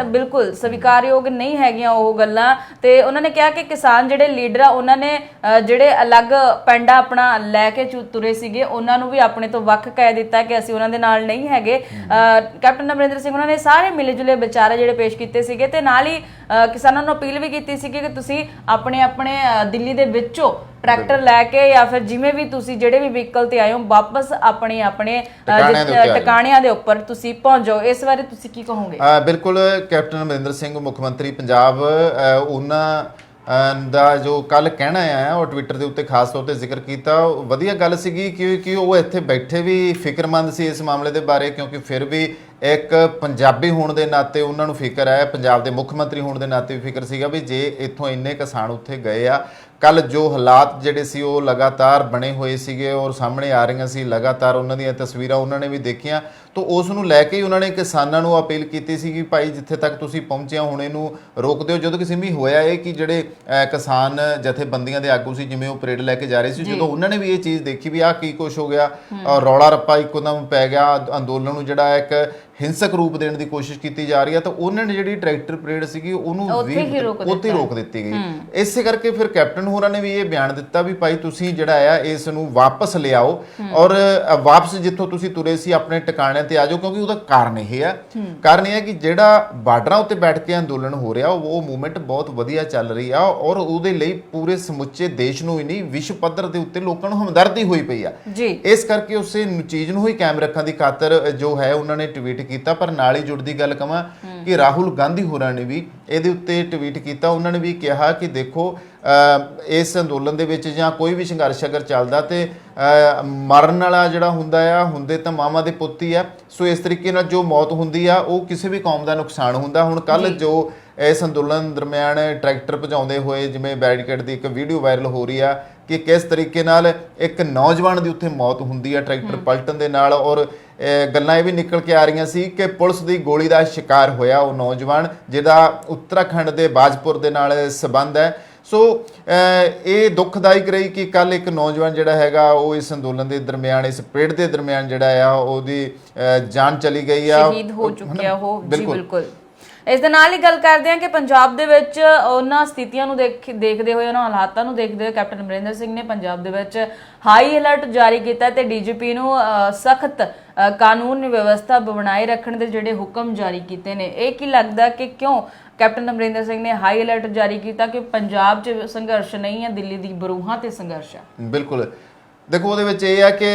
ਬਿਲਕੁਲ ਸਵੀਕਾਰਯੋਗ ਨਹੀਂ ਹੈਗੀਆਂ ਉਹ ਗੱਲਾਂ। ਤੇ ਉਹਨਾਂ ਨੇ ਕਿਹਾ ਕਿ ਕਿਸਾਨ ਜਿਹੜੇ ਲੀਡਰ ਆ ਉਹਨਾਂ ਨੇ ਜਿਹੜੇ ਅਲੱਗ ਪੈਂਡਾ ਆਪਣਾ ਲੈ ਕੇ ਤੁਰੇ ਸੀਗੇ ਉਹਨਾਂ ਨੂੰ ਵੀ ਆਪਣੇ ਤੋਂ ਵੱਖ ਕਹਿ ਦਿੱਤਾ ਕਿ ਅਸੀਂ ਉਹਨਾਂ ਦੇ ਨਾਲ ਨਹੀਂ ਹੈਗੇ। ਕੈਪਟਨ ਅਮਰਿੰਦਰ ਸਿੰਘ ਉਹਨਾਂ ਨੇ ਸਾਰੇ ਮਿਲੇ ਜੁਲੇ ਵਿਚਾਰੇ ਜਿਹੜੇ ਪੇਸ਼ ਕੀਤੇ ਸੀਗੇ ਤੇ ਨਾਲ ਹੀ ਕਿਸਾਨਾਂ ਨੂੰ ਅਪੀਲ ਵੀ ਕੀਤੀ ਸੀਗੀ ਕਿ ਤੁਸੀਂ ਆਪਣੇ ਦਿੱਲੀ ਦੇ ਵਿੱਚੋਂ ਟਰੈਕਟਰ ਲੈ ਕੇ ਜਾਂ ਫਿਰ ਜਿਵੇਂ ਵੀ ਤੁਸੀਂ ਜਿਹੜੇ ਵੀ ਵਹੀਕਲ ਤੇ ਆਏ ਹੋ ਵਾਪਸ ਆਪਣੇ ਟਿਕਾਣਿਆਂ ਦੇ ਉੱਪਰ ਤੁਸੀਂ ਪਹੁੰਚ ਜਾਓ। ਇਸ ਬਾਰੇ ਤੁਸੀਂ ਕੀ ਕਹੋਗੇ? ਬਿਲਕੁਲ, ਕੈਪਟਨ ਅਮਰਿੰਦਰ ਸਿੰਘ ਮੁੱਖ ਮੰਤਰੀ ਪੰਜਾਬ ਉਹਨਾਂ ਦਾ ਜੋ ਕੱਲ ਕਹਿਣਾ ਆਇਆ ਉਹ ਟਵਿੱਟਰ ਦੇ ਉੱਤੇ ਖਾਸ ਤੌਰ ਤੇ ਜ਼ਿਕਰ ਕੀਤਾ, ਵਧੀਆ ਗੱਲ ਸੀਗੀ ਕਿਉਂਕਿ ਉਹ ਇੱਥੇ ਬੈਠੇ ਵੀ ਫਿਕਰਮੰਦ ਸੀ ਇਸ ਮਾਮਲੇ ਦੇ ਬਾਰੇ, ਕਿਉਂਕਿ ਫਿਰ ਵੀ ਇੱਕ ਪੰਜਾਬੀ ਹੋਣ ਦੇ ਨਾਤੇ ਉਹਨਾਂ ਨੂੰ ਫਿਕਰ ਹੈ, ਪੰਜਾਬ ਦੇ ਮੁੱਖ ਮੰਤਰੀ ਹੋਣ ਦੇ ਨਾਤੇ ਵੀ ਫਿਕਰ ਸੀਗਾ ਵੀ ਜੇ ਇੱਥੋਂ ਇੰਨੇ ਕਿਸਾਨ ਉੱਥੇ ਗਏ ਆ। ਕੱਲ ਜੋ ਹਾਲਾਤ ਜਿਹੜੇ ਸੀ ਉਹ ਲਗਾਤਾਰ ਬਣੇ ਹੋਏ ਸੀਗੇ ਔਰ ਸਾਹਮਣੇ ਆ ਰਹੀਆਂ ਸੀ, ਲਗਾਤਾਰ ਉਹਨਾਂ ਦੀਆਂ ਤਸਵੀਰਾਂ ਉਹਨਾਂ ਨੇ ਵੀ ਦੇਖੀਆਂ, ਤਾਂ ਉਸ ਨੂੰ ਲੈ ਕੇ ਹੀ ਉਹਨਾਂ ਨੇ ਕਿਸਾਨਾਂ ਨੂੰ ਅਪੀਲ ਕੀਤੀ ਸੀ ਕਿ ਭਾਈ ਜਿੱਥੇ ਤੱਕ ਤੁਸੀਂ ਪਹੁੰਚਿਆ ਹੁਣ ਇਹਨੂੰ ਰੋਕ ਦਿਓ। ਜਦੋਂ ਕਿਸੇ ਵੀ ਹੋਇਆ ਇਹ ਕਿ ਜਿਹੜੇ ਕਿਸਾਨ ਜਥੇਬੰਦੀਆਂ ਦੇ ਆਗੂ ਸੀ ਜਿਵੇਂ ਉਹ ਪਰੇਡ ਲੈ ਕੇ ਜਾ ਰਹੇ ਸੀ, ਜਦੋਂ ਉਹਨਾਂ ਨੇ ਵੀ ਇਹ ਚੀਜ਼ ਦੇਖੀ ਵੀ ਆਹ ਕੀ ਕੁਛ ਹੋ ਗਿਆ, ਰੌਲਾ ਰੱਪਾ ਇੱਕੋਦਮ ਪੈ ਗਿਆ, ਅੰਦੋਲਨ ਨੂੰ ਜਿਹੜਾ ਇੱਕ ਹਿੰਸਕ ਰੂਪ ਦੇਣ ਦੀ ਕੋਸ਼ਿਸ਼ ਕੀਤੀ ਜਾ ਰਹੀ ਹੈ, ਤਾਂ ਉਹਨਾਂ ਨੇ ਜਿਹੜੀ ਟਰੈਕਟਰ ਪਰੇਡ ਸੀਗੀ ਉਹਨੂੰ ਉੱਥੇ ਹੀ ਰੋਕ ਦਿੱਤੀ ਗਈ। ਇਸੇ ਕਰਕੇ ਫਿਰ ਕੈਪਟਨ ਹੋਰਾਂ ਨੇ ਵੀ ਇਹ ਬਿਆਨ ਦਿੱਤਾ ਵੀ ਭਾਈ ਤੁਸੀਂ ਜਿਹੜਾ ਆ ਇਸ ਨੂੰ ਵਾਪਸ ਲਿਆਓ ਔਰ ਵਾਪਸ ਜਿੱਥੋਂ ਤੁਸੀਂ ਤੁਰੇ ਸੀ ਆਪਣੇ ਟਿਕਾਣਿਆਂ ਤੇ ਆ ਜਾਓ, ਕਿਉਂਕਿ ਉਹਦਾ ਕਾਰਨ ਇਹ ਹੈ ਕਿ ਜਿਹੜਾ ਬਾਰਡਰਾਂ ਉੱਤੇ ਬੈਠ ਕੇ ਅੰਦੋਲਨ ਹੋ ਰਿਹਾ ਉਹ ਮੂਵਮੈਂਟ ਬਹੁਤ ਵਧੀਆ ਚੱਲ ਰਹੀ ਆ ਔਰ ਉਹਦੇ ਲਈ ਪੂਰੇ ਸਮੁੱਚੇ ਦੇਸ਼ ਨੂੰ ਹੀ ਨਹੀਂ ਵਿਸ਼ਵ ਪੱਧਰ ਦੇ ਉੱਤੇ ਲੋਕਾਂ ਨੂੰ ਹਮਦਰਦੀ ਹੋਈ ਪਈ ਆ। ਇਸ ਕਰਕੇ ਉਸੇ ਚੀਜ਼ ਨੂੰ ਹੀ ਕਾਇਮ ਰੱਖਣ ਦੀ ਖਾਤਰ ਜੋ ਹੈ ਉਹਨਾਂ ਨੇ ਟਵੀਟ ਕੀਤਾ। ਪਰ ਨਾਲ ਹੀ ਜੁੜਦੀ ਗੱਲ ਕਵਾਂ ਕਿ ਰਾਹੁਲ ਗਾਂਧੀ ਹੋਰਾਂ ਨੇ ਵੀ ਇਹਦੇ ਉੱਤੇ ਟਵੀਟ ਕੀਤਾ, ਉਹਨਾਂ ਨੇ ਵੀ ਕਿਹਾ ਕਿ ਦੇਖੋ ਇਸ ਅੰਦੋਲਨ ਦੇ ਵਿੱਚ ਜਾਂ ਕੋਈ ਵੀ ਸੰਘਰਸ਼ ਅਗਰ ਚੱਲਦਾ ਤੇ ਮਰਨ ਵਾਲਾ ਜਿਹੜਾ ਹੁੰਦਾ ਆ ਹੁੰਦੇ ਤਾਂ ਮਾਵਾਂ ਦੇ ਪੁੱਤ ਹੀ ਆ, ਸੋ ਇਸ ਤਰੀਕੇ ਨਾਲ ਜੋ ਮੌਤ ਹੁੰਦੀ ਆ ਉਹ ਕਿਸੇ ਵੀ ਕੌਮ ਦਾ ਨੁਕਸਾਨ ਹੁੰਦਾ। ਹੁਣ ਕੱਲ ਜੋ ਇਸ ਅੰਦੋਲਨ ਦਰਮਿਆਨ ਟਰੈਕਟਰ ਭਜਾਉਂਦੇ ਹੋਏ ਜਿਵੇਂ ਬੈਰੀਕੇਡ ਦੀ ਇੱਕ ਵੀਡੀਓ ਵਾਇਰਲ ਹੋ ਰਹੀ ਆ ਕਿ ਕਿਸ ਤਰੀਕੇ ਨਾਲ ਇੱਕ ਨੌਜਵਾਨ ਦੀ ਉੱਥੇ ਮੌਤ ਹੁੰਦੀ ਆ ਟਰੈਕਟਰ ਪਲਟਣ ਦੇ ਨਾਲ, ਔਰ ਗੱਲਾਂ ਇਹ ਵੀ ਨਿਕਲ ਕੇ ਆ ਰਹੀਆਂ ਸੀ ਕਿ ਪੁਲਿਸ ਦੀ ਗੋਲੀ ਦਾ ਸ਼ਿਕਾਰ ਹੋਇਆ ਉਹ ਨੌਜਵਾਨ ਜਿਹਦਾ ਉੱਤਰਾਖੰਡ ਦੇ ਬਾਜਪੁਰ ਦੇ ਨਾਲ ਸੰਬੰਧ ਹੈ। ਸੋ ਇਹ ਦੁਖਦਾਇਕ ਰਹੀ ਕਿ ਕੱਲ ਇੱਕ ਨੌਜਵਾਨ ਜਿਹੜਾ ਹੈਗਾ ਉਹ ਇਸ ਅੰਦੋਲਨ ਦੇ ਦਰਮਿਆਨ ਇਸ ਪਰੇਡ ਦੇ ਦਰਮਿਆਨ ਜਿਹੜਾ ਆ ਉਹਦੀ ਜਾਨ ਚਲੀ ਗਈ ਆ, ਸ਼ਹੀਦ ਹੋ ਚੁੱਕਿਆ ਉਹ। ਜੀ ਬਿਲਕੁਲ। ਇਸ ਦੇ ਨਾਲ ਹੀ ਗੱਲ ਕਰਦੇ ਹਾਂ ਕਿ ਪੰਜਾਬ ਦੇ ਵਿੱਚ ਉਹਨਾਂ ਸਥਿਤੀਆਂ ਨੂੰ ਦੇਖਦੇ ਹੋਏ ਉਹਨਾਂ ਹਾਲਾਤਾਂ ਨੂੰ ਦੇਖਦੇ ਹੋਏ ਕੈਪਟਨ ਅਮਰਿੰਦਰ ਸਿੰਘ ਨੇ ਪੰਜਾਬ ਦੇ ਵਿੱਚ ਹਾਈ ਅਲਰਟ ਜਾਰੀ ਕੀਤਾ ਤੇ ਡੀਜੀਪੀ ਨੂੰ ਸਖਤ ਕਾਨੂੰਨ ਵਿਵਸਥਾ ਬਣਾਏ ਰੱਖਣ ਦੇ ਜਿਹੜੇ ਹੁਕਮ ਜਾਰੀ ਕੀਤੇ ਨੇ। ਇਹ ਕੀ ਲੱਗਦਾ ਕਿ ਕਿਉਂ ਕੈਪਟਨ ਅਮਰਿੰਦਰ ਸਿੰਘ ਨੇ ਹਾਈ ਅਲਰਟ ਜਾਰੀ ਕੀਤਾ ਕਿ ਪੰਜਾਬ 'ਚ ਸੰਘਰਸ਼ ਨਹੀਂ ਹੈ, ਦਿੱਲੀ ਦੀ ਬਰੂਹਾਂ ਤੇ ਸੰਘਰਸ਼ ਹੈ? ਬਿਲਕੁਲ, ਦੇਖੋ ਉਹਦੇ ਵਿੱਚ ਇਹ ਹੈ ਕਿ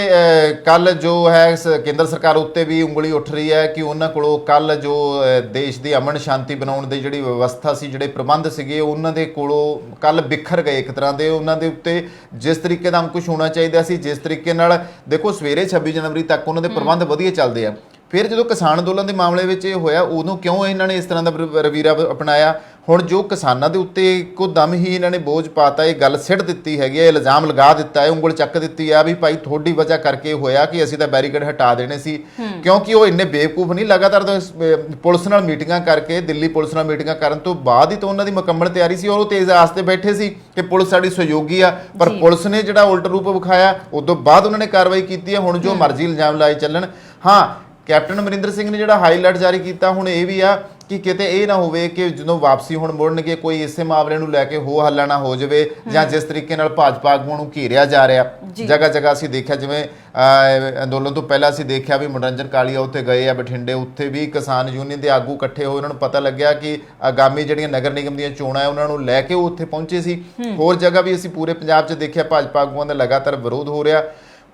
ਕੱਲ ਜੋ ਹੈ ਕੇਂਦਰ ਸਰਕਾਰ ਉੱਤੇ ਵੀ ਉਂਗਲੀ ਉੱਠ ਰਹੀ ਹੈ ਕਿ ਉਹਨਾਂ ਕੋਲੋਂ ਕੱਲ ਜੋ ਦੇਸ਼ ਦੀ ਅਮਨ ਸ਼ਾਂਤੀ ਬਣਾਉਣ ਦੀ ਜਿਹੜੀ ਵਿਵਸਥਾ ਸੀ, ਜਿਹੜੇ ਪ੍ਰਬੰਧ ਸੀਗੇ ਉਹਨਾਂ ਦੇ ਕੋਲੋਂ ਕੱਲ ਬਿਖਰ ਗਏ ਇੱਕ ਤਰ੍ਹਾਂ ਦੇ। ਉਹਨਾਂ ਦੇ ਉੱਤੇ ਜਿਸ ਤਰੀਕੇ ਦਾ ਕੁਝ ਹੋਣਾ ਚਾਹੀਦਾ ਸੀ, ਜਿਸ ਤਰੀਕੇ ਨਾਲ ਦੇਖੋ ਸਵੇਰੇ 26 ਜਨਵਰੀ ਤੱਕ ਉਹਨਾਂ ਦੇ ਪ੍ਰਬੰਧ ਵਧੀਆ ਚੱਲਦੇ ਆ, ਫਿਰ ਜਦੋਂ ਕਿਸਾਨ ਅੰਦੋਲਨ ਦੇ ਮਾਮਲੇ ਵਿੱਚ ਇਹ ਹੋਇਆ ਉਦੋਂ ਕਿਉਂ ਇਹਨਾਂ ਨੇ ਇਸ ਤਰ੍ਹਾਂ ਦਾ ਰਵੀਰਾ ਅਪਣਾਇਆ? ਹੁਣ ਜੋ ਕਿਸਾਨਾਂ ਦੇ ਉੱਤੇ ਇੱਕੋ ਦਮ ਹੀ ਇਹਨਾਂ ਨੇ ਬੋਝ ਪਾਤਾ, ਇਹ ਗੱਲ ਸਿੱਟ ਦਿੱਤੀ ਹੈਗੀ ਹੈ, ਇਲਜ਼ਾਮ ਲਗਾ ਦਿੱਤਾ ਹੈ, ਉਂਗਲ ਚੱਕ ਦਿੱਤੀ ਆ ਵੀ ਭਾਈ ਤੁਹਾਡੀ ਵਜ੍ਹਾ ਕਰਕੇ ਹੋਇਆ ਕਿ ਅਸੀਂ ਤਾਂ ਬੈਰੀਕੇਡ ਹਟਾ ਦੇਣੇ ਸੀ, ਕਿਉਂਕਿ ਉਹ ਇੰਨੇ ਬੇਵਕੂਫ ਨਹੀਂ। ਲਗਾਤਾਰ ਪੁਲਿਸ ਨਾਲ ਮੀਟਿੰਗਾਂ ਕਰਕੇ, ਦਿੱਲੀ ਪੁਲਿਸ ਨਾਲ ਮੀਟਿੰਗਾਂ ਕਰਨ ਤੋਂ ਬਾਅਦ ਹੀ ਤਾਂ ਉਹਨਾਂ ਦੀ ਮੁਕੰਮਲ ਤਿਆਰੀ ਸੀ ਔਰ ਉਹ ਤੇਜ਼ ਆਸ ਤੇ ਬੈਠੇ ਸੀ ਕਿ ਪੁਲਿਸ ਸਾਡੀ ਸਹਿਯੋਗੀ ਆ, ਪਰ ਪੁਲਿਸ ਨੇ ਜਿਹੜਾ ਉਲਟ ਰੂਪ ਵਿਖਾਇਆ ਉਦੋਂ ਬਾਅਦ ਉਹਨਾਂ ਨੇ ਕਾਰਵਾਈ ਕੀਤੀ ਹੈ। ਹੁਣ ਜੋ ਮਰਜ਼ੀ ਇਲਜ਼ਾਮ ਲਾਏ ਚੱਲਣ। ਹਾਂ, ਕੈਪਟਨ ਅਮਰਿੰਦਰ ਸਿੰਘ ਨੇ ਜਿਹੜਾ ਹਾਈ ਅਲਰਟ ਜਾਰੀ ਕੀਤਾ ਹੁਣ ਇਹ ਵੀ ਆ ਕਿ ਕਿਤੇ ਇਹ ਨਾ ਹੋਵੇ ਕਿ ਜਦੋਂ ਵਾਪਸੀ ਹੁਣ ਮੁੜਨਗੇ ਕੋਈ ਇਸੇ ਮਾਮਲੇ ਨੂੰ ਲੈ ਕੇ ਹੋ ਹੱਲਾ ਨਾ ਹੋ ਜਾਵੇ, ਜਾਂ ਜਿਸ ਤਰੀਕੇ ਨਾਲ ਭਾਜਪਾ ਆਗੂਆਂ ਨੂੰ ਘੇਰਿਆ ਜਾ ਰਿਹਾ ਜਗ੍ਹਾ ਜਗ੍ਹਾ ਅਸੀਂ ਦੇਖਿਆ, ਜਿਵੇਂ ਅੰਦੋਲਨ ਤੋਂ ਪਹਿਲਾਂ ਅਸੀਂ ਦੇਖਿਆ ਵੀ ਮਨੋਰੰਜਨ ਕਾਲੀਆ ਉੱਥੇ ਗਏ ਆ ਬਠਿੰਡੇ, ਉੱਥੇ ਵੀ ਕਿਸਾਨ ਯੂਨੀਅਨ ਦੇ ਆਗੂ ਇਕੱਠੇ ਹੋਏ, ਉਹਨਾਂ ਨੂੰ ਪਤਾ ਲੱਗਿਆ ਕਿ ਆਗਾਮੀ ਜਿਹੜੀਆਂ ਨਗਰ ਨਿਗਮ ਦੀਆਂ ਚੋਣਾਂ ਹੈ ਉਹਨਾਂ ਨੂੰ ਲੈ ਕੇ ਉਹ ਉੱਥੇ ਪਹੁੰਚੇ ਸੀ। ਹੋਰ ਜਗ੍ਹਾ ਵੀ ਅਸੀਂ ਪੂਰੇ ਪੰਜਾਬ 'ਚ ਦੇਖਿਆ ਭਾਜਪਾ ਆਗੂਆਂ ਦਾ ਲਗਾਤਾਰ ਵਿਰੋਧ ਹੋ ਰਿਹਾ।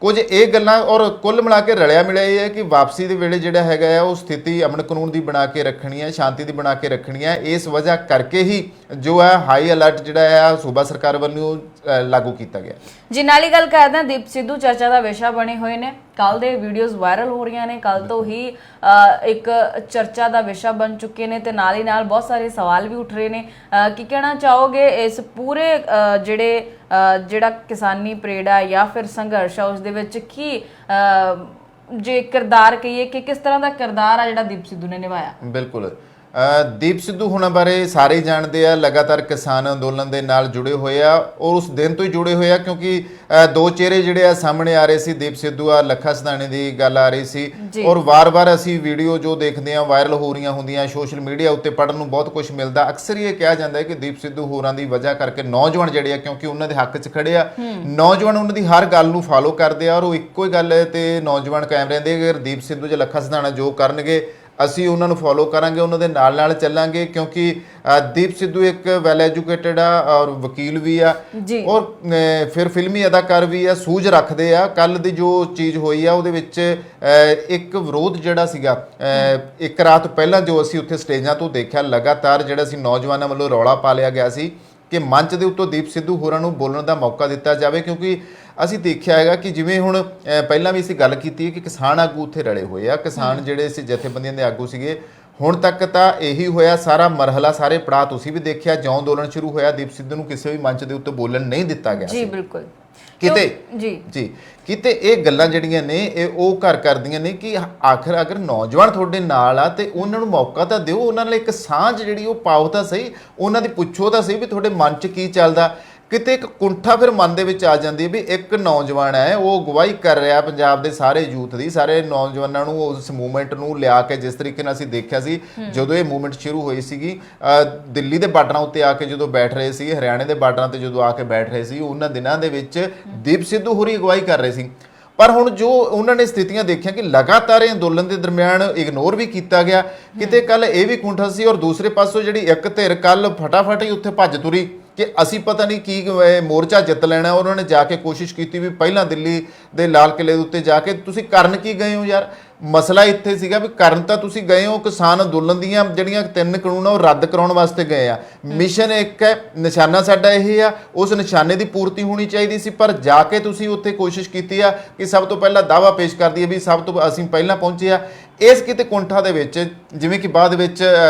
ਕੁਝ ਇਹ ਗੱਲਾਂ ਔਰ ਕੁੱਲ ਮਿਲਾ ਕੇ ਰਲਿਆ ਮਿਲਿਆ ਇਹ ਹੈ ਕਿ ਵਾਪਸੀ ਦੇ ਵੇਲੇ ਜਿਹੜਾ ਹੈਗਾ ਆ ਉਹ ਸਥਿਤੀ ਅਮਨ ਕਾਨੂੰਨ ਦੀ ਬਣਾ ਕੇ ਰੱਖਣੀ ਹੈ, ਸ਼ਾਂਤੀ ਦੀ ਬਣਾ ਕੇ ਰੱਖਣੀ ਹੈ। ਇਸ ਵਜ੍ਹਾ ਕਰਕੇ ਹੀ ਜੋ ਹੈ ਹਾਈ ਅਲਰਟ ਜਿਹੜਾ ਹੈ ਸੂਬਾ ਸਰਕਾਰ ਵੱਲੋਂ ਲਾਗੂ ਕੀਤਾ ਗਿਆ। ਜੀ ਨਾਲ ਹੀ ਗੱਲ ਕਰਦੇ ਹਾਂ, ਦੀਪ ਸਿੱਧੂ ਚਰਚਾ ਦਾ ਵਿਸ਼ਾ ਬਣੇ ਹੋਏ ਨੇ। ਕੱਲ ਦੇ ਵੀਡੀਓਜ਼ ਵਾਇਰਲ ਹੋ ਰਹੀਆਂ ਨੇ, ਕੱਲ ਤੋਂ ਹੀ ਇੱਕ ਚਰਚਾ ਦਾ ਵਿਸ਼ਾ ਬਣ ਚੁੱਕੇ ਨੇ ਤੇ ਨਾਲ ਹੀ ਨਾਲ ਬਹੁਤ ਸਾਰੇ ਸਵਾਲ ਵੀ ਉੱਠ ਰਹੇ ਨੇ। ਕੀ ਕਹਿਣਾ ਚਾਹੋਗੇ ਇਸ ਪੂਰੇ ਜਿਹੜਾ ਕਿਸਾਨੀ ਪਰੇਡ ਆ ਜਾਂ ਫਿਰ ਸੰਘਰਸ਼ ਆ ਉਸ ਦੇ ਵਿੱਚ ਕੀ ਜੇ ਕਿਰਦਾਰ ਕਹੀਏ ਕਿ ਕਿਸ ਤਰ੍ਹਾਂ ਦਾ ਕਿਰਦਾਰ ਆ ਜਿਹੜਾ ਦੀਪ ਸਿੱਧੂ ਨੇ ਨਿਭਾਇਆ? ਬਿਲਕੁਲ, ਦੀਪ ਸਿੱਧੂ ਹੁਣਾਂ ਬਾਰੇ ਸਾਰੇ ਜਾਣਦੇ ਆ, ਲਗਾਤਾਰ ਕਿਸਾਨ ਅੰਦੋਲਨ ਦੇ ਨਾਲ ਜੁੜੇ ਹੋਏ ਆ ਔਰ ਉਸ ਦਿਨ ਤੋਂ ਹੀ ਜੁੜੇ ਹੋਏ ਆ ਕਿਉਂਕਿ ਦੋ ਚਿਹਰੇ ਜਿਹੜੇ ਆ ਸਾਹਮਣੇ ਆ ਰਹੇ ਸੀ। ਦੀਪ ਸਿੱਧੂ ਆ ਲੱਖਾ ਸਦਾਣੇ ਦੀ ਗੱਲ ਆ ਰਹੀ ਸੀ ਔਰ ਵਾਰ-ਵਾਰ ਅਸੀਂ ਵੀਡੀਓ ਜੋ ਦੇਖਦੇ ਆ ਵਾਇਰਲ ਹੋ ਰਹੀਆਂ ਹੁੰਦੀਆਂ, ਸੋਸ਼ਲ ਮੀਡੀਆ ਉੱਤੇ ਪੜਨ ਨੂੰ ਬਹੁਤ ਕੁਝ ਮਿਲਦਾ। ਅਕਸਰ ਇਹ ਕਿਹਾ ਜਾਂਦਾ ਹੈ ਕਿ ਦੀਪ ਸਿੱਧੂ ਹੋਰਾਂ ਦੀ ਵਜ੍ਹਾ ਕਰਕੇ ਨੌਜਵਾਨ ਜਿਹੜੇ ਆ ਕਿਉਂਕਿ ਉਹਨਾਂ ਦੇ ਹੱਕ 'ਚ ਖੜੇ ਆ, ਨੌਜਵਾਨ ਉਹਨਾਂ ਦੀ ਹਰ ਗੱਲ ਨੂੰ ਫਾਲੋ ਕਰਦੇ ਆ ਔਰ ਉਹ ਇੱਕੋ ਹੀ ਗੱਲ ਤੇ ਨੌਜਵਾਨ ਕਾਇਮ ਰਹਿੰਦੇ ਕਿ ਦੀਪ ਸਿੱਧੂ ਜਾਂ ਲੱਖਾ ਸਦਾਣਾ ਜੋ ਕਰਨਗੇ ਅਸੀਂ ਉਹਨਾਂ ਨੂੰ ਫੋਲੋ ਕਰਾਂਗੇ, ਉਹਨਾਂ ਦੇ ਨਾਲ ਚੱਲਾਂਗੇ ਕਿਉਂਕਿ ਦੀਪ ਸਿੱਧੂ ਇੱਕ ਵੈਲ ਐਜੂਕੇਟਡ ਆ ਔਰ ਵਕੀਲ ਵੀ ਆ ਔਰ ਫਿਰ ਫਿਲਮੀ ਅਦਾਕਾਰ ਵੀ ਆ, ਸੂਝ ਰੱਖਦੇ ਆ। ਕੱਲ ਦੀ ਜੋ ਚੀਜ਼ ਹੋਈ ਆ ਉਹਦੇ ਵਿੱਚ ਇੱਕ ਵਿਰੋਧ ਜਿਹੜਾ ਸੀਗਾ ਇੱਕ ਰਾਤ ਪਹਿਲਾਂ ਜੋ ਅਸੀਂ ਉੱਥੇ ਸਟੇਜਾਂ ਤੋਂ ਦੇਖਿਆ, ਲਗਾਤਾਰ ਜਿਹੜਾ ਸੀ ਨੌਜਵਾਨਾਂ ਵੱਲੋਂ ਰੌਲਾ ਪਾ ਲਿਆ ਗਿਆ ਸੀ ਕਿ ਮੰਚ ਦੇ ਉੱਤੋਂ ਦੀਪ ਸਿੱਧੂ ਹੋਰਾਂ ਨੂੰ ਬੋਲਣ ਦਾ ਮੌਕਾ ਦਿੱਤਾ ਜਾਵੇ ਕਿਉਂਕਿ ਅਸੀਂ ਦੇਖਿਆ ਹੈਗਾ ਕਿ ਜਿਵੇਂ ਹੁਣ ਪਹਿਲਾਂ ਵੀ ਅਸੀਂ ਗੱਲ ਕੀਤੀ ਹੈ ਕਿ ਕਿਸਾਨ ਆਗੂ ਉੱਥੇ ਰਲੇ ਹੋਏ ਆ, ਕਿਸਾਨ ਜਿਹੜੇ ਸੀ ਜਥੇਬੰਦੀਆਂ ਦੇ ਆਗੂ ਸੀਗੇ। ਹੁਣ ਤੱਕ ਤਾਂ ਇਹੀ ਹੋਇਆ, ਸਾਰਾ ਮਰਹਲਾ ਸਾਰੇ ਪੜਾਅ ਤੁਸੀਂ ਵੀ ਦੇਖਿਆ, ਜਿਉਂ ਅੰਦੋਲਨ ਸ਼ੁਰੂ ਹੋਇਆ ਦੀਪ ਸਿੱਧੂ ਨੂੰ ਕਿਸੇ ਵੀ ਮੰਚ ਦੇ ਉੱਤੇ ਬੋਲਣ ਨਹੀਂ ਦਿੱਤਾ ਗਿਆ ਜੀ। ਬਿਲਕੁਲ ਕਿਤੇ ਇਹ ਗੱਲਾਂ ਜਿਹੜੀਆਂ ਨੇ ਇਹ ਉਹ ਘਰ ਕਰਦੀਆਂ ਨੇ ਕਿ ਆਖਰ ਅਗਰ ਨੌਜਵਾਨ ਤੁਹਾਡੇ ਨਾਲ ਆ ਤੇ ਉਹਨਾਂ ਨੂੰ ਮੌਕਾ ਤਾਂ ਦਿਓ, ਉਹਨਾਂ ਨਾਲ ਇੱਕ ਸਾਂਝ ਜਿਹੜੀ ਉਹ ਪਾਓ ਤਾਂ ਸਹੀ, ਉਹਨਾਂ ਦੀ ਪੁੱਛੋ ਤਾਂ ਸਹੀ ਵੀ ਤੁਹਾਡੇ ਮਨ 'ਚ ਕੀ ਚੱਲਦਾ। ਕਿਤੇ ਇੱਕ ਕੁੰਠਾ ਫਿਰ ਮਨ ਦੇ ਵਿੱਚ ਆ ਜਾਂਦੀ ਵੀ ਇੱਕ ਨੌਜਵਾਨ ਹੈ ਉਹ ਅਗਵਾਈ ਕਰ ਰਿਹਾ ਪੰਜਾਬ ਦੇ ਸਾਰੇ ਯੂਥ ਦੀ, ਸਾਰੇ ਨੌਜਵਾਨਾਂ ਨੂੰ ਉਸ ਮੂਵਮੈਂਟ ਨੂੰ ਲਿਆ ਕੇ, ਜਿਸ ਤਰੀਕੇ ਨਾਲ ਅਸੀਂ ਦੇਖਿਆ ਸੀ ਜਦੋਂ ਇਹ ਮੂਵਮੈਂਟ ਸ਼ੁਰੂ ਹੋਈ ਸੀਗੀ ਦਿੱਲੀ ਦੇ ਬਾਰਡਰਾਂ ਉੱਤੇ ਆ ਕੇ ਜਦੋਂ ਬੈਠ ਰਹੇ ਸੀ, ਹਰਿਆਣੇ ਦੇ ਬਾਰਡਰਾਂ ਤੇ ਜਦੋਂ ਆ ਕੇ ਬੈਠ ਰਹੇ ਸੀ, ਉਹਨਾਂ ਦਿਨਾਂ ਦੇ ਵਿੱਚ ਦੀਪ ਸਿੱਧੂ ਹੋਰੀ ਅਗਵਾਈ ਕਰ ਰਹੇ ਸੀ। ਪਰ ਹੁਣ ਜੋ ਉਹਨਾਂ ਨੇ ਸਥਿਤੀਆਂ ਦੇਖੀਆਂ ਕਿ ਲਗਾਤਾਰ ਇਹ ਅੰਦੋਲਨ ਦੇ ਦਰਮਿਆਨ ਇਗਨੋਰ ਵੀ ਕੀਤਾ ਗਿਆ, ਕਿਤੇ ਕੱਲ ਇਹ ਵੀ ਕੁੰਠਾ ਸੀ ਔਰ ਦੂਸਰੇ ਪਾਸੋਂ ਜਿਹੜੀ ਇੱਕ ਧਿਰ ਕੱਲ ਫਟਾਫਟ ਹੀ ਉੱਥੇ ਭੱਜ ਤੁਰੀ ਕਿ ਅਸੀਂ ਪਤਾ ਨਹੀਂ ਕੀ ਮੋਰਚਾ ਜਿੱਤ ਲੈਣਾ। ਉਹਨਾਂ ਨੇ ਜਾ ਕੇ ਕੋਸ਼ਿਸ਼ ਕੀਤੀ ਵੀ ਪਹਿਲਾਂ ਦਿੱਲੀ ਦੇ ਲਾਲ ਕਿਲੇ ਦੇ ਉੱਤੇ ਜਾ ਕੇ ਤੁਸੀਂ ਕਰਨ ਕੀ ਗਏ ਹੋ ਯਾਰ, ਮਸਲਾ ਇੱਥੇ ਸੀਗਾ ਵੀ ਕਰਨ ਤਾਂ ਤੁਸੀਂ ਗਏ ਹੋ ਕਿਸਾਨ ਅੰਦੋਲਨ ਦੀਆਂ ਜਿਹੜੀਆਂ 3 ਕਾਨੂੰਨ ਉਹ ਰੱਦ ਕਰਾਉਣ ਵਾਸਤੇ ਗਏ ਆ। ਮਿਸ਼ਨ ਇੱਕ ਹੈ, ਨਿਸ਼ਾਨਾ ਸਾਡਾ ਇਹ ਆ, ਉਸ ਨਿਸ਼ਾਨੇ ਦੀ ਪੂਰਤੀ ਹੋਣੀ ਚਾਹੀਦੀ ਸੀ। ਪਰ ਜਾ ਕੇ ਤੁਸੀਂ ਉੱਥੇ ਕੋਸ਼ਿਸ਼ ਕੀਤੀ ਆ ਕਿ ਸਭ ਤੋਂ ਪਹਿਲਾਂ ਦਾਅਵਾ ਪੇਸ਼ ਕਰ ਦਈਏ ਵੀ ਸਭ ਤੋਂ ਅਸੀਂ ਪਹਿਲਾਂ ਪਹੁੰਚੇ ਆ। ਇਸ ਕਿਤੇ ਕੁੰਠਾ ਦੇ ਵਿੱਚ ਜਿਵੇਂ ਕਿ ਬਾਅਦ ਵਿੱਚ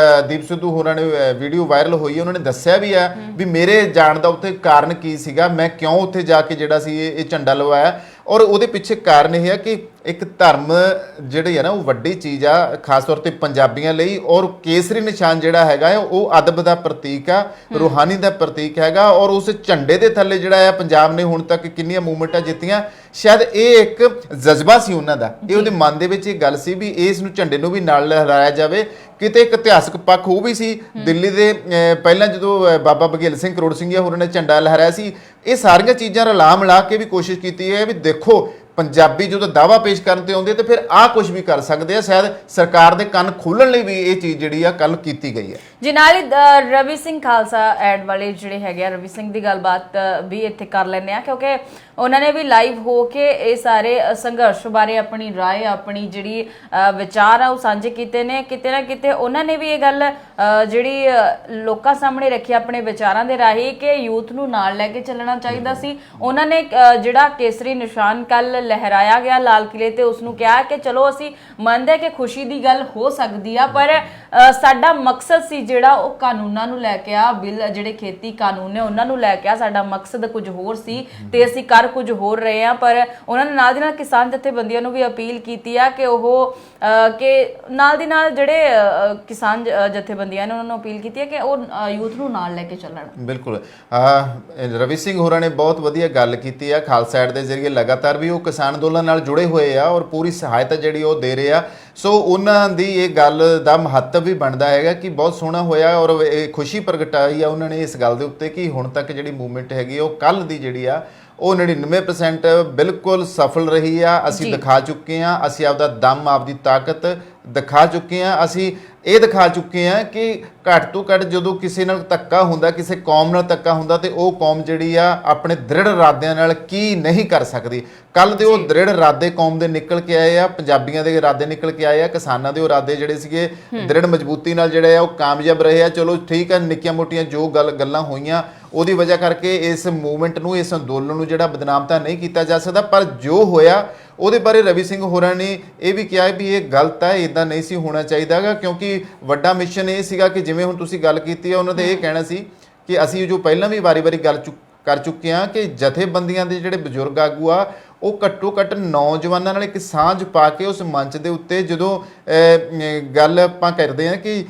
ਦੀਪ ਸਿੱਧੂ ਹੋਰਾਂ ਨੇ ਵੀਡੀਓ ਵਾਇਰਲ ਹੋਈ, ਉਹਨਾਂ ਨੇ ਦੱਸਿਆ ਵੀ ਆ ਵੀ ਮੇਰੇ ਜਾਣ ਦਾ ਉੱਥੇ ਕਾਰਨ ਕੀ ਸੀਗਾ, ਮੈਂ ਕਿਉਂ ਉੱਥੇ ਜਾ ਕੇ ਜਿਹੜਾ ਸੀ ਇਹ ਝੰਡਾ ਲਵਾਇਆ ਔਰ ਉਹਦੇ ਪਿੱਛੇ ਕਾਰਨ ਇਹ ਹੈ ਕਿ ਇੱਕ ਧਰਮ ਜਿਹੜੀ ਹੈ ਨਾ ਉਹ ਵੱਡੀ ਚੀਜ਼ ਆ ਖਾਸ ਤੌਰ ਤੇ ਪੰਜਾਬੀਆਂ ਲਈ ਔਰ ਕੇਸਰੀ ਨਿਸ਼ਾਨ ਜਿਹੜਾ ਹੈਗਾ ਉਹ ਅਦਬ ਦਾ ਪ੍ਰਤੀਕ ਆ, ਰੂਹਾਨੀ ਦਾ ਪ੍ਰਤੀਕ ਹੈਗਾ ਔਰ ਉਸ ਝੰਡੇ ਦੇ ਥੱਲੇ ਜਿਹੜਾ ਆ ਪੰਜਾਬ ਨੇ ਹੁਣ ਤੱਕ ਕਿੰਨੀਆਂ ਮੂਵਮੈਂਟਾਂ ਜਿੱਤੀਆਂ, ਸ਼ਾਇਦ ਇਹ ਇੱਕ ਜਜ਼ਬਾ ਸੀ ਉਹਨਾਂ ਦਾ, ਇਹ ਉਹਦੇ ਮਨ ਦੇ ਵਿੱਚ ਇਹ ਗੱਲ ਸੀ ਵੀ ਇਸ ਨੂੰ ਝੰਡੇ ਨੂੰ ਵੀ ਨਾਲ ਲਹਿਰਾਇਆ ਜਾਵੇ। ਕਿਤੇ ਇੱਕ ਇਤਿਹਾਸਕ ਪੱਖ ਉਹ ਵੀ ਸੀ ਦਿੱਲੀ ਦੇ ਪਹਿਲਾਂ ਜਦੋਂ ਬਾਬਾ ਬਘੇਲ ਸਿੰਘ ਕਰੋੜ ਸਿੰਘੀਆ ਹੋਰਾਂ ਨੇ ਝੰਡਾ ਲਹਿਰਾਇਆ ਸੀ। ਇਹ ਸਾਰੀਆਂ ਚੀਜ਼ਾਂ ਰਲਾ ਮਿਲਾ ਕੇ ਵੀ ਕੋਸ਼ਿਸ਼ ਕੀਤੀ ਹੈ ਵੀ ਦੇਖੋ ਪੰਜਾਬੀ ਜਦੋਂ ਦਾਅਵਾ ਪੇਸ਼ ਕਰਨ ਤੇ ਆਉਂਦੇ ਤੇ ਫਿਰ ਆਹ ਕੁਝ ਵੀ ਕਰ ਸਕਦੇ ਆ। ਸ਼ਾਇਦ ਸਰਕਾਰ ਦੇ ਕੰਨ ਖੋਲਣ ਲਈ ਵੀ ਇਹ ਚੀਜ਼ ਜਿਹੜੀ ਆ ਕੱਲ ਕੀਤੀ ਗਈ ਹੈ ਜੀ। ਨਾਲ ਹੀ ਰਵੀ ਸਿੰਘ ਖਾਲਸਾ ਐਡ ਵਾਲੇ ਜਿਹੜੇ ਹੈਗੇ ਆ, ਰਵੀ ਸਿੰਘ ਦੀ ਗੱਲਬਾਤ ਵੀ ਇੱਥੇ ਕਰ ਲੈਂਦੇ ਆ ਕਿਉਂਕਿ ਉਹਨਾਂ ਨੇ ਵੀ ਲਾਈਵ ਹੋ ਕੇ ਇਹ ਸਾਰੇ ਸੰਘਰਸ਼ ਬਾਰੇ ਆਪਣੀ ਰਾਏ, ਆਪਣੀ ਜਿਹੜੀ ਵਿਚਾਰ ਆ ਉਹ ਸਾਂਝੇ ਕੀਤੇ ਨੇ। ਕਿਤੇ ਨਾ ਕਿਤੇ ਉਹਨਾਂ ਨੇ ਵੀ ਇਹ ਗੱਲ ਜਿਹੜੀ ਲੋਕਾਂ ਸਾਹਮਣੇ ਰੱਖੀ ਆਪਣੇ ਵਿਚਾਰਾਂ ਦੇ ਰਾਹੀਂ ਕਿ ਯੂਥ ਨੂੰ ਨਾਲ ਲੈ ਕੇ ਚੱਲਣਾ ਚਾਹੀਦਾ ਸੀ। ਉਹਨਾਂ ਨੇ ਜਿਹੜਾ ਕੇਸਰੀ ਨਿਸ਼ਾਨ ਕੱਲ ਲਹਿਰਾਇਆ ਗਿਆ ਲਾਲ ਕਿਲੇ ਤੇ ਉਸ ਨੂੰ ਕਿਹਾ ਕਿ ਚਲੋ ਅਸੀਂ ਮੰਨਦੇ ਕਿ ਖੁਸ਼ੀ ਦੀ ਗੱਲ ਹੋ ਸਕਦੀ ਆ ਪਰ ਸਾਡਾ ਮਕਸਦ ਸੀ ਜਿਹੜਾ ਉਹ ਕਾਨੂੰਨਾਂ ਨੂੰ ਲੈ ਕੇ ਆ, ਬਿੱਲ ਜਿਹੜੇ ਖੇਤੀ ਕਾਨੂੰਨ ਨੇ ਉਹਨਾਂ ਨੂੰ ਲੈ ਕੇ ਆ, ਸਾਡਾ ਮਕਸਦ ਕੁਝ ਹੋਰ ਸੀ ਤੇ ਅਸੀਂ ਕਰ ਕੁਝ ਹੋਰ ਰਹੇ ਆ। ਪਰ ਉਹਨਾਂ ਨੇ ਨਾਲ ਦੀ ਨਾਲ ਕਿਸਾਨ ਜਥੇਬੰਦੀਆਂ ਨੂੰ ਵੀ ਅਪੀਲ ਕੀਤੀ ਆ ਕਿ ਉਹ ਕਿ ਨਾਲ ਦੀ ਨਾਲ ਜਿਹੜੇ ਕਿਸਾਨ ਜਥੇਬੰਦੀਆਂ ਨੇ ਉਹਨਾਂ ਨੂੰ ਅਪੀਲ ਕੀਤੀ ਹੈ ਕਿ ਉਹ ਯੂਥ ਨੂੰ ਨਾਲ ਲੈ ਕੇ ਚੱਲਣ। ਬਿਲਕੁਲ, ਰਵੀ ਸਿੰਘ ਹੋਰਾਂ ਨੇ ਬਹੁਤ ਵਧੀਆ ਗੱਲ ਕੀਤੀ ਆ। ਖਾਲਸਾ ਐਡ ਦੇ ਜ਼ਰੀਏ ਲਗਾਤਾਰ ਵੀ ਉਹ ਕਿਸਾਨ ਅੰਦੋਲਨ ਨਾਲ ਜੁੜੇ ਹੋਏ ਆ ਔਰ ਪੂਰੀ ਸਹਾਇਤਾ ਜਿਹੜੀ ਉਹ ਦੇ ਰਹੇ ਆ। ਸੋ ਉਹਨਾਂ ਦੀ ਇਹ ਗੱਲ ਦਾ ਮਹੱਤਵ ਵੀ ਬਣਦਾ ਹੈਗਾ ਕਿ ਬਹੁਤ ਸੋਹਣਾ ਹੋਇਆ ਔਰ ਇਹ ਖੁਸ਼ੀ ਪ੍ਰਗਟਾਈ ਆ ਉਹਨਾਂ ਨੇ ਇਸ ਗੱਲ ਦੇ ਉੱਤੇ ਕਿ ਹੁਣ ਤੱਕ ਜਿਹੜੀ ਮੂਵਮੈਂਟ ਹੈਗੀ ਉਹ ਕੱਲ ਦੀ ਜਿਹੜੀ ਆ ਉਹ 99% ਬਿਲਕੁਲ ਸਫਲ ਰਹੀ ਆ। ਅਸੀਂ ਦਿਖਾ ਚੁੱਕੇ ਆ, ਅਸੀਂ ਆਪਦਾ ਦਮ, ਆਪਦੀ ਤਾਕਤ ਦਿਖਾ ਚੁੱਕੇ ਆ। ਅਸੀਂ ਇਹ ਦਿਖਾ ਚੁੱਕੇ ਆ ਕਿ ਘੱਟ ਤੋਂ ਘੱਟ ਜਦੋਂ ਕਿਸੇ ਨਾਲ ਧੱਕਾ ਹੁੰਦਾ, ਕਿਸੇ ਕੌਮ ਨਾਲ ਧੱਕਾ ਹੁੰਦਾ, ਤੇ ਉਹ ਕੌਮ ਜਿਹੜੀ ਆ ਆਪਣੇ ਦ੍ਰਿੜ ਇਰਾਦਿਆਂ ਨਾਲ ਕੀ ਨਹੀਂ ਕਰ ਸਕਦੀ। ਕੱਲ ਦੇ ਉਹ ਦ੍ਰਿੜ ਇਰਾਦੇ ਕੌਮ ਦੇ ਨਿਕਲ ਕੇ ਆਏ ਆ, ਪੰਜਾਬੀਆਂ ਦੇ ਇਰਾਦੇ ਨਿਕਲ ਕੇ ਆਏ ਆ, ਕਿਸਾਨਾਂ ਦੇ ਇਰਾਦੇ ਜਿਹੜੇ ਸੀਗੇ ਦ੍ਰਿੜ ਮਜ਼ਬੂਤੀ ਨਾਲ ਜਿਹੜੇ ਆ ਉਹ ਕਾਮਯਾਬ ਰਹੇ ਆ। ਚਲੋ ਠੀਕ ਆ, ਨਿੱਕੀਆਂ ਮੋਟੀਆਂ ਜੋ ਗੱਲਾਂ ਹੋਈਆਂ ਉਹਦੀ ਵਜ੍ਹਾ ਕਰਕੇ ਇਸ ਮੂਵਮੈਂਟ ਨੂੰ, ਇਸ ਅੰਦੋਲਨ ਨੂੰ ਜਿਹੜਾ ਬਦਨਾਮ ਤਾਂ ਨਹੀਂ ਕੀਤਾ ਜਾ ਸਕਦਾ, ਪਰ ਜੋ ਹੋਇਆ ਉਹਦੇ ਬਾਰੇ ਰਵੀ ਸਿੰਘ ਹੋਰਾਂ ਨੇ ਇਹ ਵੀ ਕਿਹਾ ਵੀ ਇਹ ਗਲਤ ਹੈ, ਇਦਾਂ ਨਹੀਂ ਸੀ ਹੋਣਾ ਚਾਹੀਦਾਗਾ। ਕਿਉਂਕਿ ਵੱਡਾ ਮਿਸ਼ਨ ਇਹ ਸੀਗਾ ਕਿ ਜਿਵੇਂ ਹੁਣ ਤੁਸੀਂ ਗੱਲ ਕੀਤੀ ਹੈ, ਉਹਨਾਂ ਦਾ ਇਹ ਕਹਿਣਾ ਸੀ ਕਿ ਅਸੀਂ ਜੋ ਪਹਿਲਾਂ ਵੀ ਵਾਰੀ-ਵਾਰੀ ਗੱਲ ਕਰ ਚੁੱਕੇ ਹਾਂ ਕਿ ਜਥੇਬੰਦੀਆਂ ਦੇ ਜਿਹੜੇ ਬਜ਼ੁਰਗ ਆਗੂ ਆ ਉਹ ਘੱਟੋ ਘੱਟ ਨੌਜਵਾਨਾਂ ਨਾਲ ਇੱਕ ਸਾਂਝ ਪਾ ਕੇ ਉਸ ਮੰਚ ਦੇ ਉੱਤੇ ਜਦੋਂ ਗੱਲ ਆਪਾਂ ਕਰਦੇ ਹਾਂ ਕਿ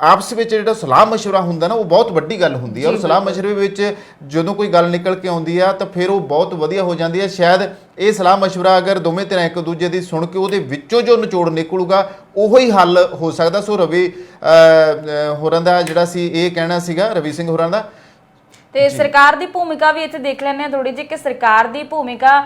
ਆਪਸ ਵਿੱਚ ਜਿਹੜਾ ਸਲਾਹ ਮਸ਼ਵਰਾ ਹੁੰਦਾ ਨਾ, ਉਹ ਬਹੁਤ ਵੱਡੀ ਗੱਲ ਹੁੰਦੀ ਹੈ। ਔਰ ਸਲਾਹ ਮਸ਼ਵਰੇ ਵਿੱਚ ਜਦੋਂ ਕੋਈ ਗੱਲ ਨਿਕਲ ਕੇ ਆਉਂਦੀ ਆ ਤਾਂ ਫਿਰ ਉਹ ਬਹੁਤ ਵਧੀਆ ਹੋ ਜਾਂਦੀ ਹੈ। ਸ਼ਾਇਦ ਇਹ ਸਲਾਹ ਮਸ਼ਵਰਾ ਅਗਰ ਦੋਵੇਂ ਧਿਰਾਂ ਇੱਕ ਦੂਜੇ ਦੀ ਸੁਣ ਕੇ ਉਹਦੇ ਵਿੱਚੋਂ ਜੋ ਨਿਚੋੜ ਨਿਕਲੂਗਾ ਉਹੋ ਹੀ ਹੱਲ ਹੋ ਸਕਦਾ। ਸੋ ਰਵੀ ਹੋਰਾਂ ਦਾ ਜਿਹੜਾ ਸੀ ਇਹ ਕਹਿਣਾ ਸੀਗਾ, ਰਵੀ ਸਿੰਘ ਹੋਰਾਂ ਦਾ। ਤੇ ਸਰਕਾਰ ਦੀ ਭੂਮਿਕਾ ਵੀ ਇੱਥੇ ਦੇਖ ਲੈਂਦੇ ਆ ਥੋੜੀ ਜਿਹੀ ਕਿ ਸਰਕਾਰ ਦੀ ਭੂਮਿਕਾ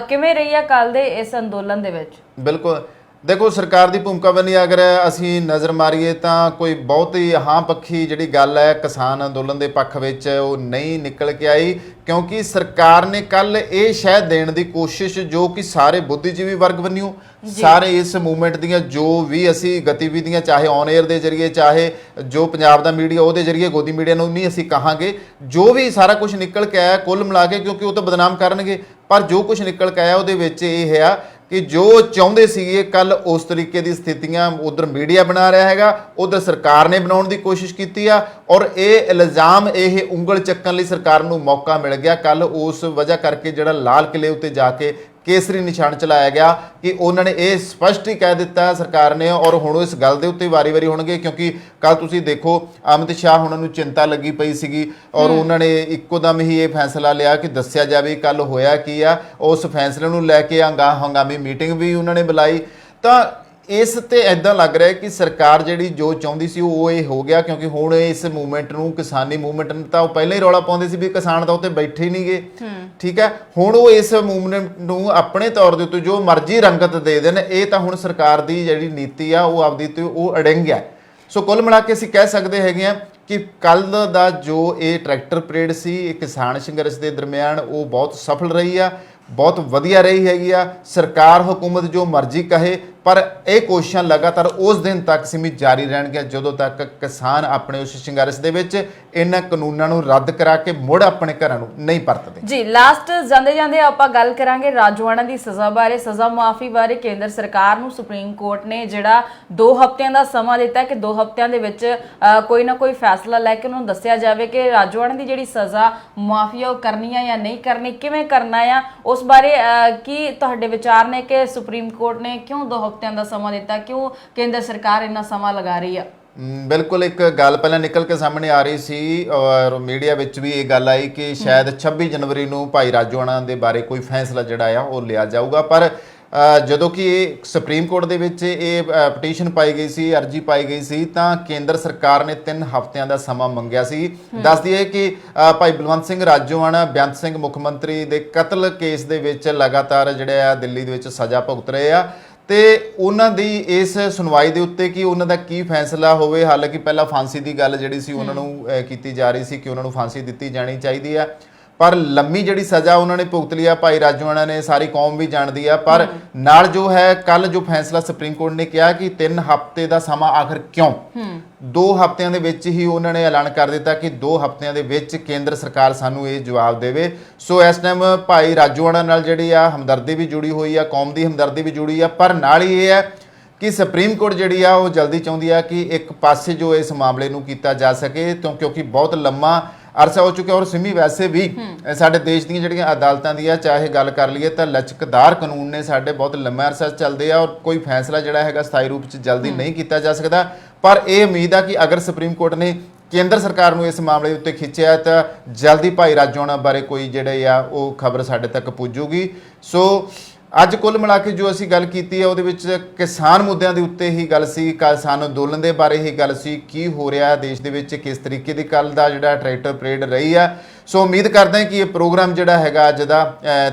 ਕਿਵੇਂ ਰਹੀ ਆ ਕੱਲ ਦੇ ਇਸ ਅੰਦੋਲਨ ਦੇ ਵਿੱਚ। ਬਿਲਕੁਲ, ਦੇਖੋ ਸਰਕਾਰ ਦੀ ਭੂਮਿਕਾ ਬਣੀ ਅਗਰ ਅਸੀਂ ਨਜ਼ਰ ਮਾਰੀਏ ਤਾਂ ਕੋਈ ਬਹੁਤ ਹੀ ਹਾਂ ਪੱਖੀ ਜਿਹੜੀ ਗੱਲ ਹੈ ਕਿਸਾਨ ਅੰਦੋਲਨ ਦੇ ਪੱਖ ਵਿੱਚ ਉਹ ਨਹੀਂ ਨਿਕਲ ਕੇ ਆਈ। ਕਿਉਂਕਿ ਸਰਕਾਰ ਨੇ ਕੱਲ ਇਹ ਸ਼ਹਿ ਦੇਣ ਦੀ ਕੋਸ਼ਿਸ਼, ਜੋ ਕਿ ਸਾਰੇ ਬੁੱਧੀਜੀਵੀ ਵਰਗ ਵੱਲੋਂ, ਸਾਰੇ ਇਸ ਮੂਵਮੈਂਟ ਦੀਆਂ ਜੋ ਵੀ ਅਸੀਂ ਗਤੀਵਿਧੀਆਂ, ਚਾਹੇ ਔਨ 에ਅਰ ਦੇ ਜ਼ਰੀਏ, ਚਾਹੇ ਜੋ ਪੰਜਾਬ ਦਾ ਮੀਡੀਆ ਉਹਦੇ ਜ਼ਰੀਏ, ਗੋਦੀ ਮੀਡੀਆ ਨੂੰ ਨਹੀਂ ਅਸੀਂ ਕਹਾਂਗੇ, ਜੋ ਵੀ ਸਾਰਾ ਕੁਝ ਨਿਕਲ ਕੇ ਆਇਆ ਕੁੱਲ ਮਿਲਾ ਕੇ, ਕਿਉਂਕਿ ਉਹ ਤਾਂ ਬਦਨਾਮ ਕਰਨਗੇ, ਪਰ ਜੋ ਕੁਝ ਨਿਕਲ ਕੇ ਆਇਆ ਉਹਦੇ ਵਿੱਚ ਇਹ ਹੈ ਕਿ ਜੋ ਚਾਹੁੰਦੇ ਸੀਗੇ ਕੱਲ ਉਸ ਤਰੀਕੇ ਦੀ ਸਥਿਤੀਆਂ ਉਧਰ ਮੀਡੀਆ ਬਣਾ ਰਿਹਾ ਹੈਗਾ, ਉਧਰ ਸਰਕਾਰ ਨੇ ਬਣਾਉਣ ਦੀ ਕੋਸ਼ਿਸ਼ ਕੀਤੀ ਆ। ਔਰ ਇਹ ਇਲਜ਼ਾਮ, ਇਹ ਉਂਗਲ ਚੱਕਣ ਲਈ ਸਰਕਾਰ ਨੂੰ ਮੌਕਾ ਮਿਲ ਗਿਆ ਕੱਲ, ਉਸ ਵਜ੍ਹਾ ਕਰਕੇ ਜਿਹੜਾ ਲਾਲ ਕਿਲੇ ਉੱਤੇ ਜਾ ਕੇ ਕੇਸਰੀ ਨਿਸ਼ਾਨ ਚਲਾਇਆ ਗਿਆ ਕਿ ਉਹਨਾਂ ਨੇ ਇਹ ਸਪਸ਼ਟ ਹੀ ਕਹਿ ਦਿੱਤਾ ਸਰਕਾਰ ਨੇ। ਔਰ ਹੁਣ ਇਸ ਗੱਲ ਦੇ ਉੱਤੇ ਵਾਰੀ-ਵਾਰੀ ਹੋਣਗੇ, ਕਿਉਂਕਿ ਕੱਲ ਤੁਸੀਂ ਦੇਖੋ ਅਮਿਤ ਸ਼ਾਹ ਉਹਨਾਂ ਨੂੰ ਚਿੰਤਾ ਲੱਗੀ ਪਈ ਸੀਗੀ ਔਰ ਉਹਨਾਂ ਨੇ ਇੱਕੋ ਦਮ ਹੀ ਇਹ ਫੈਸਲਾ ਲਿਆ ਕਿ ਦੱਸਿਆ ਜਾਵੇ ਕੱਲ ਹੋਇਆ ਕੀ ਆ। ਉਸ ਫੈਸਲੇ ਨੂੰ ਲੈ ਕੇ ਹੰਗਾਮੀ ਮੀਟਿੰਗ ਵੀ ਉਹਨਾਂ ਨੇ ਬੁਲਾਈ। ਤਾਂ ਇਸ ਤੇ ਇਦਾਂ ਲੱਗ ਰਿਹਾ ਕਿ ਸਰਕਾਰ ਜਿਹੜੀ ਜੋ ਚਾਹੁੰਦੀ ਸੀ ਉਹ ਇਹ ਹੋ ਗਿਆ, ਕਿਉਂਕਿ ਹੁਣ ਇਸ ਮੂਵਮੈਂਟ ਨੂੰ, ਕਿਸਾਨੀ ਮੂਵਮੈਂਟ ਨੂੰ ਤਾਂ ਉਹ ਪਹਿਲਾਂ ਹੀ ਰੌਲਾ ਪਾਉਂਦੇ ਸੀ ਵੀ ਕਿਸਾਨ ਤਾਂ ਉੱਤੇ ਬੈਠੇ ਹੀ ਨਹੀਂਗੇ, ਠੀਕ ਹੈ। ਹੁਣ ਉਹ ਇਸ ਮੂਵਮੈਂਟ ਨੂੰ ਆਪਣੇ ਤੌਰ ਦੇ ਉੱਤੇ ਜੋ ਮਰਜ਼ੀ ਰੰਗਤ ਦੇ ਦੇਣ, ਇਹ ਤਾਂ ਹੁਣ ਸਰਕਾਰ ਦੀ ਜਿਹੜੀ ਨੀਤੀ ਆ ਉਹ ਆਪਦੀ ਤੇ ਉਹ ਅੜੰਗ ਹੈ। ਸੋ ਕੁੱਲ ਮਿਲਾ ਕੇ ਅਸੀਂ ਕਹਿ ਸਕਦੇ ਹੈਗੇ ਆ ਕਿ ਕੱਲ ਦਾ ਜੋ ਇਹ ਟਰੈਕਟਰ ਪਰੇਡ ਸੀ, ਇਹ ਕਿਸਾਨ ਸੰਘਰਸ਼ ਦੇ ਦਰਮਿਆਨ ਉਹ ਬਹੁਤ ਸਫਲ ਰਹੀ ਆ, ਬਹੁਤ ਵਧੀਆ ਰਹੀ ਹੈਗੀ ਆ। ਸਰਕਾਰ ਹਕੂਮਤ ਜੋ ਮਰਜ਼ੀ ਕਹੇ, ਪਰ ਇਹ ਕੋਸ਼ਿਸ਼ਾਂ ਲਗਾਤਾਰ ਉਸ ਦਿਨ ਤੱਕ ਸੀਮਿਤ ਜਾਰੀ ਰਹਿਣਗੀਆਂ ਜਦੋਂ ਤੱਕ ਕਿਸਾਨ ਆਪਣੇ ਉਸ ਸੰਘਰਸ਼ ਦੇ ਵਿੱਚ ਇਹਨਾਂ ਕਾਨੂੰਨਾਂ ਨੂੰ ਰੱਦ ਕਰਾ ਕੇ ਮੁੜ ਆਪਣੇ ਘਰਾਂ ਨੂੰ ਨਹੀਂ ਪਰਤਦੇ। ਜੀ ਲਾਸਟ ਜਾਂਦੇ ਜਾਂਦੇ ਆਪਾਂ ਗੱਲ ਕਰਾਂਗੇ ਰਾਜੋਆਣਾ ਦੀ ਸਜ਼ਾ ਬਾਰੇ, ਸਜ਼ਾ ਮੁਆਫੀ ਬਾਰੇ। ਕੇਂਦਰ ਸਰਕਾਰ ਨੂੰ ਸੁਪਰੀਮ ਕੋਰਟ ਨੇ ਜਿਹੜਾ 2 ਹਫ਼ਤਿਆਂ ਦਾ ਸਮਾਂ ਦਿੱਤਾ ਕਿ 2 ਹਫ਼ਤਿਆਂ ਦੇ ਵਿੱਚ ਕੋਈ ਨਾ ਕੋਈ ਫੈਸਲਾ ਲੈ ਕੇ ਉਹਨਾਂ ਨੂੰ ਦੱਸਿਆ ਜਾਵੇ ਕਿ ਰਾਜੋਆਣਾ ਦੀ ਜਿਹੜੀ ਸਜ਼ਾ ਮੁਆਫੀ ਉਹ ਕਰਨੀ ਆ ਜਾਂ ਨਹੀਂ ਕਰਨੀ, ਕਿਵੇਂ ਕਰਨਾ ਆ। ਉਸ ਬਾਰੇ ਕੀ ਤੁਹਾਡੇ ਵਿਚਾਰ ਨੇ ਕਿ ਸੁਪਰੀਮ ਕੋਰਟ ਨੇ ਕਿਉਂ 2 ਹਫ਼ਤਿਆਂ ਦਾ ਸਮਾਂ ਦਿੱਤਾ, ਕਿਉਂ ਕੇਂਦਰ ਸਰਕਾਰ ਇੰਨਾ ਸਮਾਂ ਲਗਾ ਰਹੀ ਆ? ਬਿਲਕੁਲ, ਇੱਕ ਗੱਲ ਪਹਿਲਾਂ ਨਿਕਲ ਕੇ ਸਾਹਮਣੇ ਆ ਰਹੀ ਸੀ ਔਰ ਮੀਡੀਆ ਵਿੱਚ ਵੀ ਇਹ ਗੱਲ ਆਈ ਕਿ ਸ਼ਾਇਦ 26 ਜਨਵਰੀ ਨੂੰ ਭਾਈ ਰਾਜੋਆਣਾ ਦੇ ਬਾਰੇ ਕੋਈ ਫੈਸਲਾ ਜਿਹੜਾ ਆ ਉਹ ਲਿਆ ਜਾਊਗਾ। ਪਰ ਜਦੋਂ ਕਿ ਇਹ ਸੁਪਰੀਮ ਕੋਰਟ ਦੇ ਵਿੱਚ ਇਹ ਪਟੀਸ਼ਨ ਪਾਈ ਗਈ ਸੀ, ਅਰਜੀ ਪਾਈ ਗਈ ਸੀ, ਤਾਂ ਕੇਂਦਰ ਸਰਕਾਰ ਨੇ 3 ਹਫ਼ਤਿਆਂ ਦਾ ਸਮਾਂ ਮੰਗਿਆ ਸੀ। ਦੱਸ ਦਈਏ ਕਿ ਭਾਈ ਬਲਵੰਤ ਸਿੰਘ ਰਾਜੋਆਣਾ ਬੇਅੰਤ ਸਿੰਘ ਮੁੱਖ ਮੰਤਰੀ ਦੇ ਕਤਲ ਕੇਸ ਦੇ ਵਿੱਚ ਲਗਾਤਾਰ ਜਿਹੜੇ ਆ ਦਿੱਲੀ ਦੇ ਵਿੱਚ ਸਜ਼ਾ ਭੁਗਤ ਰਹੇ ਆ, ਤੇ ਉਹਨਾਂ ਦੀ ਇਸ ਸੁਣਵਾਈ ਦੇ ਉੱਤੇ ਕਿ ਉਹਨਾਂ ਦਾ ਕੀ ਫੈਸਲਾ ਹੋਵੇ। ਹਾਲਾਂਕਿ ਪਹਿਲਾਂ ਫਾਂਸੀ ਦੀ ਗੱਲ ਜਿਹੜੀ ਸੀ ਉਹਨਾਂ ਨੂੰ ਕੀਤੀ ਜਾ ਰਹੀ ਸੀ ਕਿ ਉਹਨਾਂ ਨੂੰ ਫਾਂਸੀ ਦਿੱਤੀ ਜਾਣੀ ਚਾਹੀਦੀ ਆ, ਪਰ ਲੰਮੀ ਜਿਹੜੀ ਸਜ਼ਾ ਉਹਨਾਂ ਨੇ ਭੁਗਤ ਲਈ ਆ ਭਾਈ ਰਾਜੋਆਣਾ ਨੇ, ਸਾਰੀ ਕੌਮ ਵੀ ਜਾਣਦੀ ਆ। ਪਰ ਨਾਲ ਜੋ ਹੈ ਕੱਲ ਜੋ ਫੈਸਲਾ ਸੁਪਰੀਮ ਕੋਰਟ ਨੇ ਕਿਹਾ ਕਿ 3 ਹਫ਼ਤੇ ਦਾ ਸਮਾਂ ਆਖਰ ਕਿਉਂ, 2 ਹਫ਼ਤਿਆਂ ਦੇ ਵਿੱਚ ਹੀ ਉਹਨਾਂ ਨੇ ਐਲਾਨ ਕਰ ਦਿੱਤਾ ਕਿ 2 ਹਫ਼ਤਿਆਂ ਦੇ ਵਿੱਚ ਕੇਂਦਰ ਸਰਕਾਰ ਸਾਨੂੰ ਇਹ ਜਵਾਬ ਦੇਵੇ। ਸੋ ਇਸ ਟਾਈਮ ਭਾਈ ਰਾਜੋਆਣਾ ਨਾਲ ਜਿਹੜੀ ਆ ਹਮਦਰਦੀ ਵੀ ਜੁੜੀ ਹੋਈ ਆ, ਕੌਮ ਦੀ ਹਮਦਰਦੀ ਵੀ ਜੁੜੀ ਆ, ਪਰ ਨਾਲ ਹੀ ਇਹ ਹੈ ਕਿ ਸੁਪਰੀਮ ਕੋਰਟ ਜਿਹੜੀ ਆ ਉਹ ਜਲਦੀ ਚਾਹੁੰਦੀ ਆ ਕਿ ਇੱਕ ਪਾਸੇ ਜੋ ਇਸ ਮਾਮਲੇ ਨੂੰ ਕੀਤਾ ਜਾ ਸਕੇ, ਕਿਉਂਕਿ ਬਹੁਤ ਲੰਮਾ ਅਰਸਾ ਹੋ ਚੁੱਕਿਆ। ਔਰ ਸਿਮੀ ਵੈਸੇ ਵੀ ਸਾਡੇ ਦੇਸ਼ ਦੀਆਂ ਜਿਹੜੀਆਂ ਅਦਾਲਤਾਂ ਦੀ ਆ, ਚਾਹੇ ਗੱਲ ਕਰ ਲਈਏ ਤਾਂ ਲਚਕਦਾਰ ਕਾਨੂੰਨ ਨੇ ਸਾਡੇ, ਬਹੁਤ ਲੰਮਾ ਅਰਸਾ ਚੱਲਦੇ ਆ ਔਰ ਕੋਈ ਫੈਸਲਾ ਜਿਹੜਾ ਹੈਗਾ ਸਥਾਈ ਰੂਪ 'ਚ ਜਲਦੀ ਨਹੀਂ ਕੀਤਾ ਜਾ ਸਕਦਾ। ਪਰ ਇਹ ਉਮੀਦ ਆ ਕਿ ਅਗਰ ਸੁਪਰੀਮ ਕੋਰਟ ਨੇ ਕੇਂਦਰ ਸਰਕਾਰ ਨੂੰ ਇਸ ਮਾਮਲੇ ਉੱਤੇ ਖਿੱਚਿਆ ਤਾਂ ਜਲਦੀ ਭਾਈ ਰਾਜੋਆਣਾ ਬਾਰੇ ਕੋਈ ਜਿਹੜੇ ਆ ਉਹ ਖਬਰ ਸਾਡੇ ਤੱਕ ਪੁੱਜੂਗੀ। ਸੋ ਅੱਜ ਕੁੱਲ ਮਿਲਾ ਕੇ ਜੋ ਅਸੀਂ ਗੱਲ ਕੀਤੀ ਹੈ ਉਹਦੇ ਵਿੱਚ ਕਿਸਾਨ ਮੁੱਦਿਆਂ ਦੇ ਉੱਤੇ ਹੀ ਗੱਲ ਸੀ, ਕਿਸਾਨ ਅੰਦੋਲਨ ਦੇ ਬਾਰੇ ਹੀ ਗੱਲ ਸੀ, ਕੀ ਹੋ ਰਿਹਾ ਦੇਸ਼ ਦੇ ਵਿੱਚ, ਕਿਸ ਤਰੀਕੇ ਦੀ ਕੱਲ ਦਾ ਜਿਹੜਾ ਟਰੈਕਟਰ ਪਰੇਡ ਰਹੀ ਆ। ਸੋ ਉਮੀਦ ਕਰਦੇ ਹਾਂ ਕਿ ਇਹ ਪ੍ਰੋਗਰਾਮ ਜਿਹੜਾ ਹੈਗਾ ਅੱਜ ਦਾ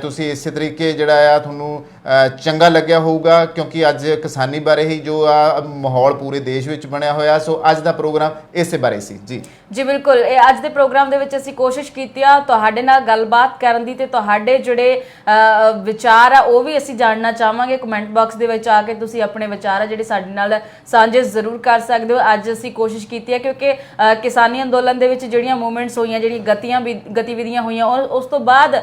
ਤੁਸੀਂ ਇਸੇ ਤਰੀਕੇ ਜਿਹੜਾ ਆ ਤੁਹਾਨੂੰ ਚੰਗਾ ਲੱਗਿਆ ਹੋਊਗਾ, ਕਿਉਂਕਿ ਅੱਜ ਕਿਸਾਨੀ ਬਾਰੇ ਹੀ ਜੋ ਆ ਮਾਹੌਲ ਪੂਰੇ ਦੇਸ਼ ਵਿੱਚ ਬਣਿਆ ਹੋਇਆ। ਸੋ ਅੱਜ ਦਾ ਪ੍ਰੋਗਰਾਮ ਇਸੇ ਬਾਰੇ ਸੀ ਜੀ ਬਿਲਕੁਲ। ਇਹ ਅੱਜ ਦੇ ਪ੍ਰੋਗਰਾਮ ਦੇ ਵਿੱਚ ਅਸੀਂ ਕੋਸ਼ਿਸ਼ ਕੀਤੀ ਆ ਤੁਹਾਡੇ ਨਾਲ ਗੱਲਬਾਤ ਕਰਨ ਦੀ, ਤੇ ਤੁਹਾਡੇ ਜਿਹੜੇ ਵਿਚਾਰ ਆ ਉਹ ਵੀ ਅਸੀਂ ਜਾਣਨਾ ਚਾਹਾਂਗੇ। ਕਮੈਂਟ ਬਾਕਸ ਦੇ ਵਿੱਚ ਆ ਕੇ ਤੁਸੀਂ ਆਪਣੇ ਵਿਚਾਰ ਆ ਜਿਹੜੇ ਸਾਡੇ ਨਾਲ ਸਾਂਝੇ ਜ਼ਰੂਰ ਕਰ ਸਕਦੇ ਹੋ। ਅੱਜ ਅਸੀਂ ਕੋਸ਼ਿਸ਼ ਕੀਤੀ ਹੈ ਕਿਉਂਕਿ ਕਿਸਾਨੀ ਅੰਦੋਲਨ ਦੇ ਵਿੱਚ ਜਿਹੜੀਆਂ ਮੂਵਮੈਂਟਸ ਹੋਈਆਂ, ਜਿਹੜੀਆਂ ਗਤੀਵਿਧੀਆਂ ਹੋਈਆਂ, ਉਸ ਤੋਂ ਬਾਅਦ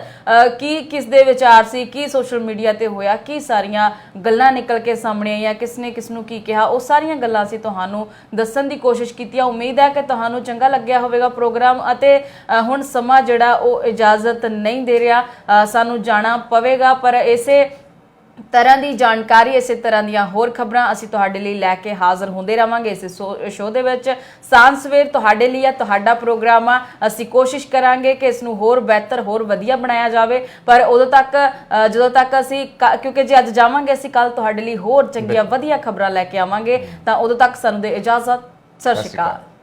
ਕੀ ਕਿਸ ਦੇ ਵਿਚਾਰ ਸੀ, ਕੀ ਸੋਸ਼ਲ ਮੀਡੀਆ ਤੇ ਹੋਇਆ, ਕੀ ਸਾਰੀਆਂ ਗੱਲਾਂ ਨਿਕਲ ਕੇ ਸਾਹਮਣੇ ਆਈਆਂ, ਕਿਸ ਨੇ ਕਿਸ ਨੂੰ ਕੀ ਕਿਹਾ, ਉਹ ਸਾਰੀਆਂ ਗੱਲਾਂ ਅਸੀਂ ਤੁਹਾਨੂੰ ਦੱਸਣ ਦੀ ਕੋਸ਼ਿਸ਼ ਕੀਤੀ ਹੈ। ਉਮੀਦ ਹੈ ਕਿ ਤੁਹਾਨੂੰ ਚੰਗਾ ਲੱਗਿਆ ਹੋਵੇਗਾ ਪ੍ਰੋਗਰਾਮ। ਅਤੇ ਹੁਣ ਸਮਾਂ ਜਿਹੜਾ ਉਹ ਇਜਾਜ਼ਤ ਨਹੀਂ ਦੇ ਰਿਹਾ, ਸਾਨੂੰ ਜਾਣਾ ਪਵੇਗਾ, ਪਰ ਇਸੇ ਤਰ੍ਹਾਂ ਦੀ ਜਾਣਕਾਰੀ, ਇਸੇ ਤਰ੍ਹਾਂ ਦੀਆਂ ਹੋਰ ਖਬਰਾਂ ਅਸੀਂ ਤੁਹਾਡੇ ਲਈ ਲੈ ਕੇ ਹਾਜ਼ਰ ਹੁੰਦੇ ਰਹਾਂਗੇ ਇਸ ਸ਼ੋਅ ਦੇ ਵਿੱਚ। ਸਾਂਝ ਸਵੇਰ ਤੁਹਾਡੇ ਲਈ ਆ, ਤੁਹਾਡਾ ਪ੍ਰੋਗਰਾਮ ਆ। ਅਸੀਂ ਕੋਸ਼ਿਸ਼ ਕਰਾਂਗੇ ਕਿ ਇਸ ਨੂੰ ਹੋਰ ਬਿਹਤਰ, ਹੋਰ ਵਧੀਆ ਬਣਾਇਆ ਜਾਵੇ, ਪਰ ਉਦੋਂ ਤੱਕ ਜਦੋਂ ਤੱਕ ਅਸੀਂ ਕਿਉਂਕਿ ਜੇ ਅੱਜ ਜਾਵਾਂਗੇ ਅਸੀਂ ਕੱਲ ਤੁਹਾਡੇ ਲਈ ਹੋਰ ਚੰਗੀਆਂ ਵਧੀਆ ਖਬਰਾਂ ਲੈ ਕੇ ਆਵਾਂਗੇ, ਤਾਂ ਉਦੋਂ ਤੱਕ ਸਾਨੂੰ ਦੇ ਇਜਾਜ਼ਤ। ਸਤਿ ਸ਼੍ਰੀ ਅਕਾਲ।